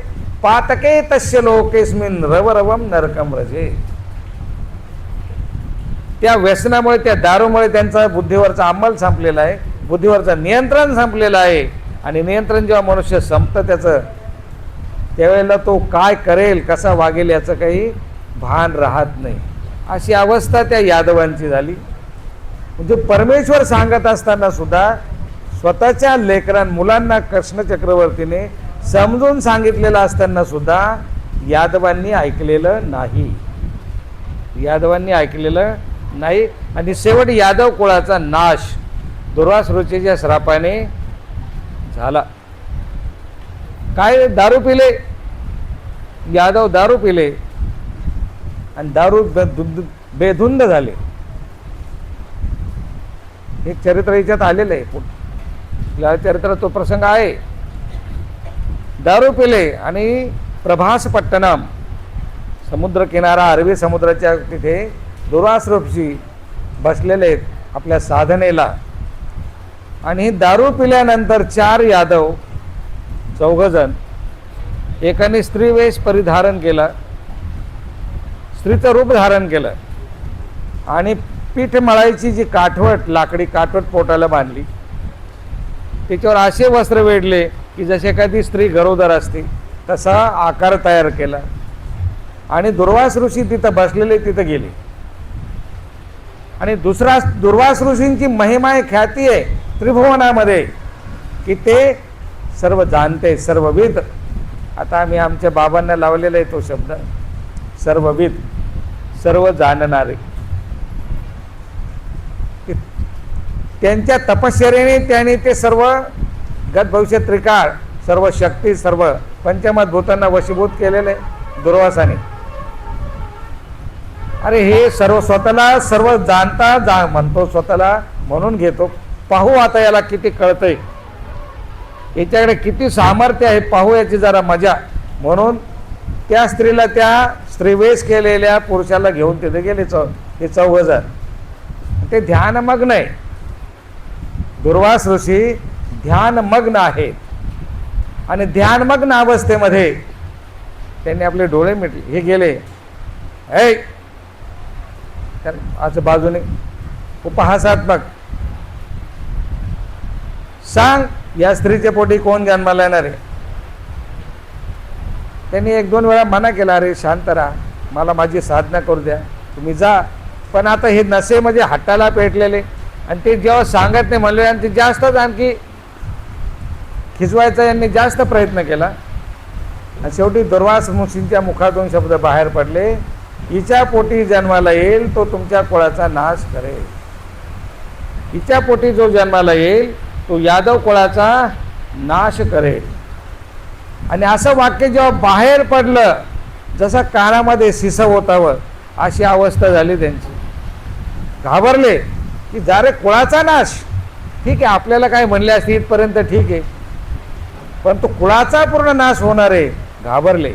पातके तस्य लोकेस्मिन रवरवम नरकम रजे. त्या व्यसनामुळे, त्या दारूमुळे त्यांचा बुद्धीवरचा अंमल संपलेला आहे, बुद्धीवरचं नियंत्रण संपलेलं आहे. आणि नियंत्रण जेव्हा मनुष्य संपतं त्याचं, त्यावेळेला तो काय करेल, कसा वागेल याचं काही भान राहत नाही. अशी अवस्था त्या यादवांची झाली. म्हणजे परमेश्वर सांगत असताना सुद्धा स्वतःच्या मुलांना कृष्ण चक्रवर्तीने समजून सांगितलेलं असताना सुद्धा यादवांनी ऐकलेलं नाही. यादवांनी ऐकलेलं नाही आणि शेवट यादव कुळाचा नाश दुर्वासरूच्या श्रापाने झाला. काय दारू पिले, यादव दारू पिले आणि दारू बेधुंद झाले. एक चरित्र याच्यात आलेलं आहे, या चरित्रात तो प्रसंग आहे. दारू पिले आणि प्रभासपट्टणम समुद्र किनारा, अरबी समुद्राच्या तिथे दुर्वासरूपशी बसलेले आहेत आपल्या साधनेला. आणि दारू पिल्यानंतर 4 यादव 4 जण, एकाने स्त्रीवेश परिधारण केला, स्त्रीचं रूप धारण केलं आणि पीठ मळायची जी काठवट, लाकडी काठवट पोटाला बांधली, त्याच्यावर असे वस्त्र वेढले की जसे एखादी स्त्री गरोदर असते तसा आकार तयार केला आणि दुर्वास ऋषी तिथं बसलेले तिथं गेले. आणि दुसरा दुर्वास ऋषींची महिमा आहे, ख्याती आहे त्रिभुवनामध्ये की ते सर्व जाणते, सर्वविद. आता आम्ही आमच्या बाबांना लावलेला आहे तो शब्द, सर्वविद, सर्व जाणणारे. त्यांच्या तपश्चर्याने त्यांनी ते सर्व गत भविष्य त्रिकाळ, सर्व शक्ती, सर्व पंचमत भूतांना वशीभूत केलेले दुर्वासाने. अरे हे सर्व स्वतःला सर्व जाणता म्हणतो, स्वतःला म्हणून घेतो. पाहू आता याला किती कळतंय, याच्याकडे किती सामर्थ्य आहे, पाहू याची जरा मजा. म्हणून त्या स्त्रीला, त्या स्त्रीवेश केलेल्या पुरुषाला घेऊन तिथे गेले ते 4 जण. ते ध्यानमग्न आहे, दुर्वास ऋषी ध्यानमग्न आहेत. आणि ध्यानमग्न अवस्थेमध्ये त्यांनी आपले डोळे मिटले. हे गेले आज बाजूने उपहासात्मक, सांग या स्त्रीच्या पोटी कोण जन्माला येणार आहे. त्यांनी 1-2 वेळा मना केला, अरे शांत राहा, मला माझी साधना करू द्या, तुम्ही जा. पण आता हे नसे म्हणजे हट्टाला पेटलेले आणि ते जेव्हा सांगत नाही म्हणले आणि ते जास्तच आणखी खिचवायचा यांनी जास्त प्रयत्न केला. आणि शेवटी दुर्वास ऋषींच्या मुखातून शब्द बाहेर पडले, हिच्या पोटी जन्माला येईल तो तुमच्या कुळाचा नाश करेल. हिच्या पोटी जो जन्माला येईल तो यादव कुळाचा नाश करेल. आणि असं वाक्य जेव्हा बाहेर पडलं, जसं कानामध्ये शिसव होतावं अशी अवस्था झाली त्यांची. घाबरले की जारे कुळाचा नाश, ठीक आहे, आपल्याला काय म्हणले असते इथपर्यंत ठीक आहे, पण तो कुळाचा पूर्ण नाश होणार आहे. घाबरले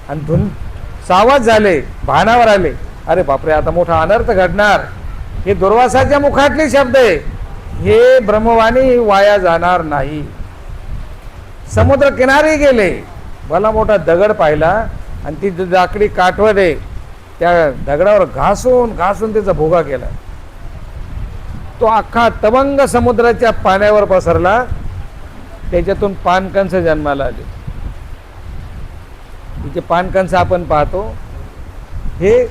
आणि सावध झाले, भानावर आले. अरे बापरे, आता मोठा अनर्थ घडणार. हे दुर्वासाच्या मुखातले शब्द आहे, हे ब्रह्मवाणी वाया जाणार नाही. समुद्र किनारी गेले, भला मोठा दगड पाहिला आणि ती लाकडी काठवड आहे, त्या दगडावर घासून घासून त्याचा भोगा केला. तो अख्खा तवंग समुद्राच्या पाण्यावर पसरला. त्याच्यातून पानकंस जन्माला आले. तिचे पानकंस आपण पाहतो, हे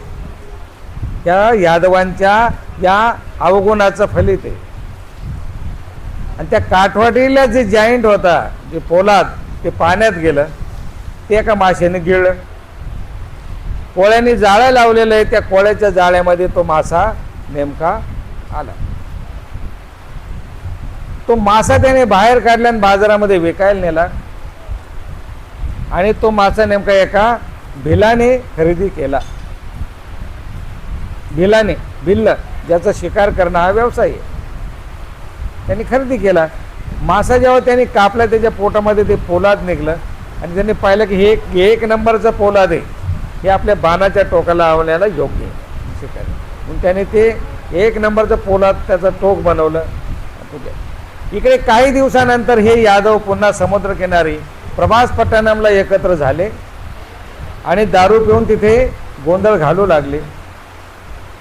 त्या यादवांच्या या अवगुणाचं फलित आहे. आणि त्या काठवाडीला जे जाईंट होता, जे पोलाद, ते पाण्यात गेलं, ते एका माशाने गिळलं. कोळ्याने जाळं लावलेलं आहे, त्या कोळ्याच्या जाळ्यामध्ये तो मासा नेमका आला. तो मासा त्याने बाहेर काढला आणि बाजारामध्ये विकायला नेला. आणि तो मासा नेमका एका भिलाने खरेदी केला. भिल्ल ज्याचा शिकार करणं हा व्यवसाय आहे, त्यांनी खरेदी केला. मासा जेव्हा त्यांनी कापला, त्याच्या पोटामध्ये ते पोलाद निघलं आणि त्यांनी पाहिलं की हे एक नंबरचं पोलाद आहे, हे आपल्या बाणाच्या टोकाला आवण्याला योग्य आहे शिकारी. म्हणून त्याने ते एक नंबरचं पोलाद त्याचं टोक बनवलं. इकडे काही दिवसानंतर हे यादव पुन्हा समुद्रकिनारी प्रभासपट्टणमला एकत्र झाले आणि दारू पिऊन तिथे गोंधळ घालू लागले.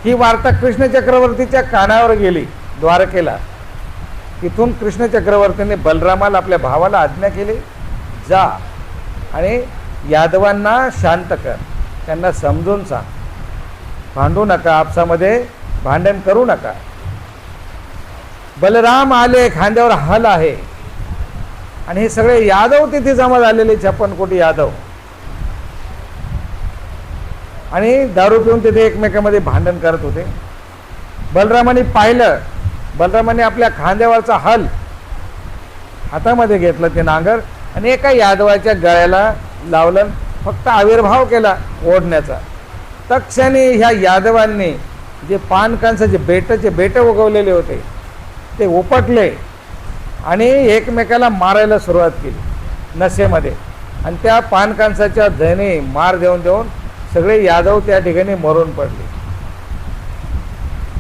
ही वार्ता कृष्ण चक्रवर्तीच्या कानावर गेली द्वारकेला. तिथून कृष्ण चक्रवर्तीने बलरामाला, आपल्या भावाला आज्ञा केली, जा आणि यादवांना शांत कर, त्यांना समजून सांग, भांडू नका, आपसामध्ये भांडण करू नका. बलराम आले, खांद्यावर हल आहे. आणि हे सगळे यादव तिथे जमा झालेले, 56 कोटी यादव, आणि दारू पिऊन तिथे एकमेकांमध्ये भांडण करत होते. बलरामाने पाहिलं, बलरामाने आपल्या खांद्यावरचा हल हातामध्ये घेतलं, ते नांगर, आणि एका यादवाच्या गळ्याला लावलं, फक्त आविर्भाव केला ओढण्याचा. तक्षणी ह्या यादवांनी जे पानकांचे बेट उगवलेले होते ते उपटले आणि एकमेकाला मारायला सुरुवात केली नशेमध्ये. आणि त्या पानकांसाच्या धने मार देऊन देऊन सगळे यादव त्या ठिकाणी मरून पडले.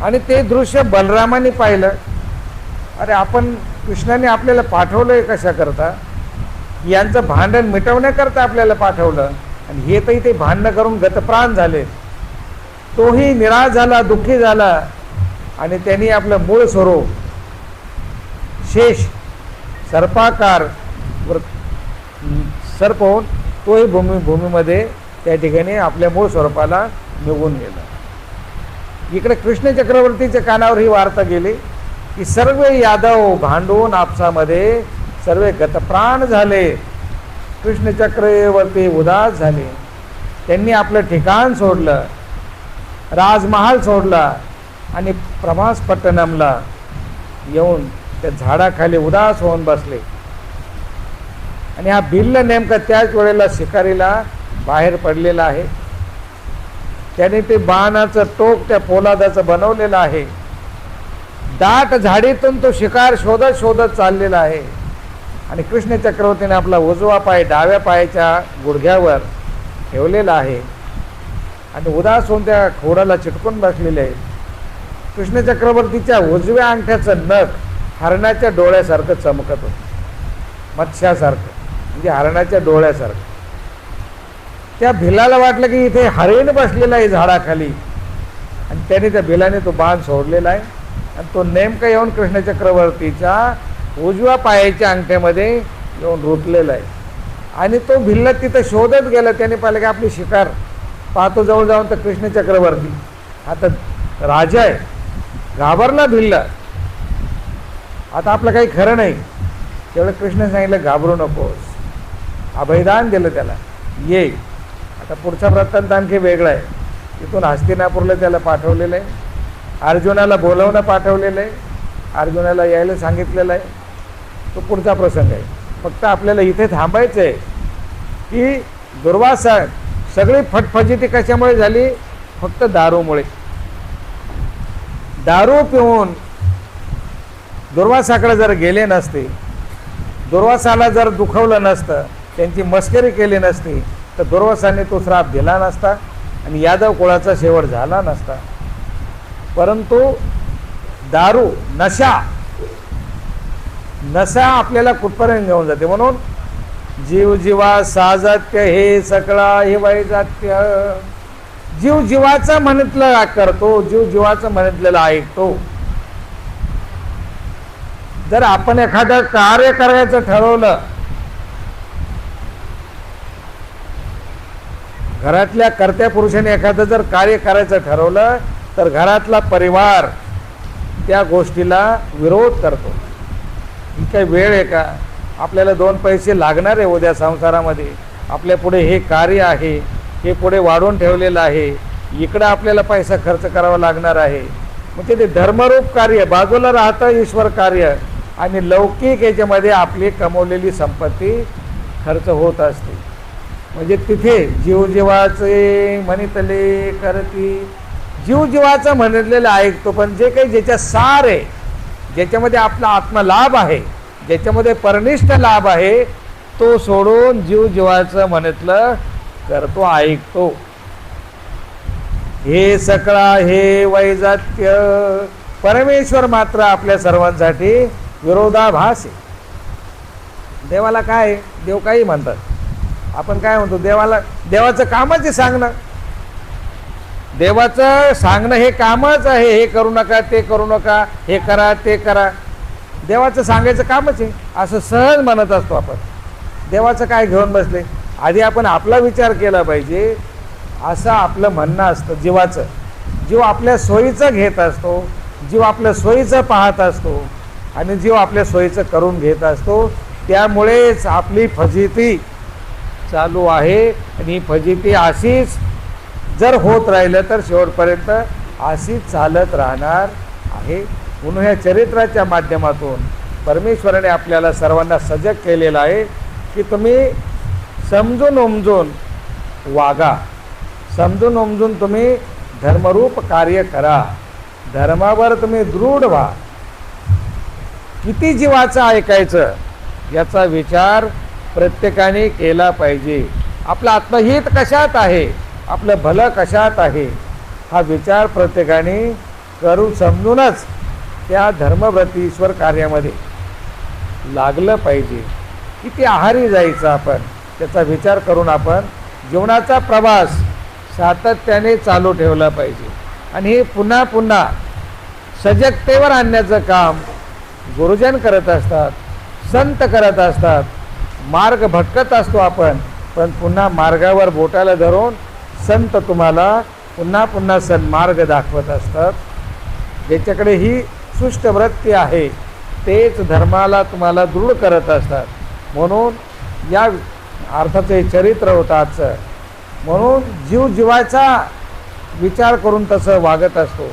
आणि ते दृश्य बलरामाने पाहिलं. अरे, आपण कृष्णाने आपल्याला पाठवलंय कशा करता? यांचं भांडण मिटवण्याकरता आपल्याला पाठवलं, आणि हे तर इथे भांडणं करून गतप्राण झाले. तोही निराश झाला, दुःखी झाला, आणि त्यांनी आपलं मूळ स्वरूप शेष सर्पाकार सर्प होऊन तोही भूमीमध्ये त्या ठिकाणी आपल्या मूळ स्वरूपाला निघून गेला. इकडे कृष्ण चक्रवर्तीच्या कानावर ही वार्ता गेली की सर्व यादव भांडून आपसामध्ये सर्व गतप्राण झाले. कृष्ण चक्रवर्ती उदास झाले. त्यांनी आपलं ठिकाण सोडलं, राजमहाल सोडला आणि प्रभासपट्टणमला येऊन त्या झाडाखाली उदास होऊन बसले. आणि हा भिल्ल नेमका त्याच वेळेला शिकारीला बाहेर पडलेला आहे. त्याने ते बाणाचं टोक त्या पोलादाचं बनवलेलं आहे. दाट झाडीतून तो शिकार शोधत शोधत चाललेला आहे. आणि कृष्ण चक्रवर्तीने आपला उजवा पाय डाव्या पायाच्या गुडघ्यावर ठेवलेला आहे आणि उदास होऊन त्या खोडाला चिटकून बसलेले आहे. कृष्ण चक्रवर्तीच्या उजव्या अंगठ्याचं नख हरणाच्या डोळ्यासारखं चमकत होतं, मत्स्यासारखं, म्हणजे हरणाच्या डोळ्यासारखं. त्या भिलाला वाटलं की इथे हरिण बसलेला आहे झाडाखाली, आणि त्याने त्या भिलाने तो बाण सोडलेला आहे आणि तो नेमका येऊन कृष्ण चक्रवर्तीच्या उजव्या पायाच्या अंगठ्यामध्ये येऊन रुतलेला आहे. आणि तो भिल्ल तिथं शोधत गेला. त्याने पाहिलं की आपली शिकार पाहतो जवळ जाऊन तर कृष्ण चक्रवर्ती आता राजा आहे. घाबरला भिल्ल, आता आपलं काही खरं नाही. तेवढं कृष्ण सांगितलं घाबरू नकोस, अभयदान दिलं त्याला, ये. आता पुढचा वृत्तांत आणखी वेगळा आहे. तिथून हस्तिनापूरला त्याला पाठवलेलं आहे, अर्जुनाला बोलवणं पाठवलेलं आहे, अर्जुनाला यायला सांगितलेलं आहे. तो पुढचा प्रसंग आहे. फक्त आपल्याला इथे थांबायचं आहे की दुर्वासा सगळी फटफजिती कशामुळे झाली? फक्त दारूमुळे. दारू पिऊन दुर्वासाकडे जर गेले नसते, दुर्वासाला जर दुखवलं नसतं, त्यांची मस्करी केली नसती, तर दुर्वासाने तो श्राप दिला नसता आणि यादव कुळाचा शेवट झाला नसता. परंतु दारू, नशा आपल्याला कुठपर्यंत घेऊन जाते. म्हणून जीव जीवा साजात्य हे सकळा हे वैजात्य. जीव जीवाचं म्हणितलं करतो, जीव जीवाचं म्हणितलेलं ऐकतो. जर आपण एखादं कार्य करायचं ठरवलं, घरातल्या कर्त्या पुरुषाने एखादं जर कार्य करायचं ठरवलं, तर घरातला परिवार त्या गोष्टीला विरोध करतो. ही काही वेळ आहे का? आपल्याला 2 पैसे लागणार आहे उद्या संसारामध्ये. आपल्या पुढे हे कार्य आहे, हे पुढे वाढवून ठेवलेलं आहे, इकडं आपल्याला पैसा खर्च करावा लागणार आहे. म्हणजे ते धर्मरूप कार्य बाजूला राहतं, ईश्वर कार्य आणि लौकिक याच्यामध्ये आपली कमवलेली संपत्ती खर्च होत असते. म्हणजे तिथे जीवजीवाचे म्हणितले करती, जीवजीवाचं म्हणितलेलं ऐकतो, पण जे काही ज्याच्या सार आहे, ज्याच्यामध्ये आपला आत्मलाभ आहे, ज्याच्यामध्ये परनिष्ठ लाभ आहे, तो सोडून जीवजीवाचं म्हणितलं करतो, ऐकतो. हे सकळा हे वैजात्य. परमेश्वर मात्र आपल्या सर्वांसाठी विरोधाभास आहे. देवाला काय, देव काही म्हणतात, आपण काय म्हणतो, देवाचं कामच आहे सांगणं. देवाचं सांगणं हे कामच आहे. हे करू नका, ते करू नका, हे करा, ते करा. देवाचं सांगायचं कामच आहे, असं सहज म्हणत असतो आपण. देवाचं काय घेऊन बसले? आधी आपण आपला विचार केला पाहिजे. असं आपलं म्हणणं असतं जीवाचं. जीव आपल्या सोयीचं घेत असतो, जीव आपल्या सोयीचं पाहत असतो आणि जीव आपल्या सोयीचं करून घेत असतो. त्यामुळेच आपली फजिती चालू आहे आणि ही फजिती अशीच जर होत राहिलं तर शेवटपर्यंत अशीच चालत राहणार आहे. म्हणून ह्या चरित्राच्या माध्यमातून परमेश्वराने आपल्याला सर्वांना सजग केलेलं आहे की तुम्ही समजून उमजून वागा, समजून उमजून तुम्ही धर्मरूप कार्य करा, धर्मावर तुम्ही दृढ व्हा. किती जीवाचं ऐकायचं याचा विचार प्रत्येकाने केला पाहिजे. आपलं आत्महित कशात आहे, आपलं भलं कशात आहे, हा विचार प्रत्येकाने करून समजूनच त्या धर्मव्रती ईश्वर कार्यामध्ये लागलं पाहिजे. किती आहारी जायचं आपण, त्याचा विचार करून आपण जीवनाचा प्रवास सातत्याने चालू ठेवला पाहिजे. आणि हे पुन्हा पुन्हा सजगतेवर आणण्याचं काम गुरुजन करत असतात, संत करत असतात. मार्ग भटकत असतो आपण, पण पुन्हा मार्गावर बोटाला धरून संत तुम्हाला पुन्हा पुन्हा सन्मार्ग दाखवत असतात. ज्याच्याकडे ही सुष्ट वृत्ती आहे तेच धर्माला तुम्हाला दृढ करत असतात. म्हणून या अर्थाचं हे चरित्र होतं आजचं. म्हणून जीव जीवाचा विचार करून तसं वागत असतो.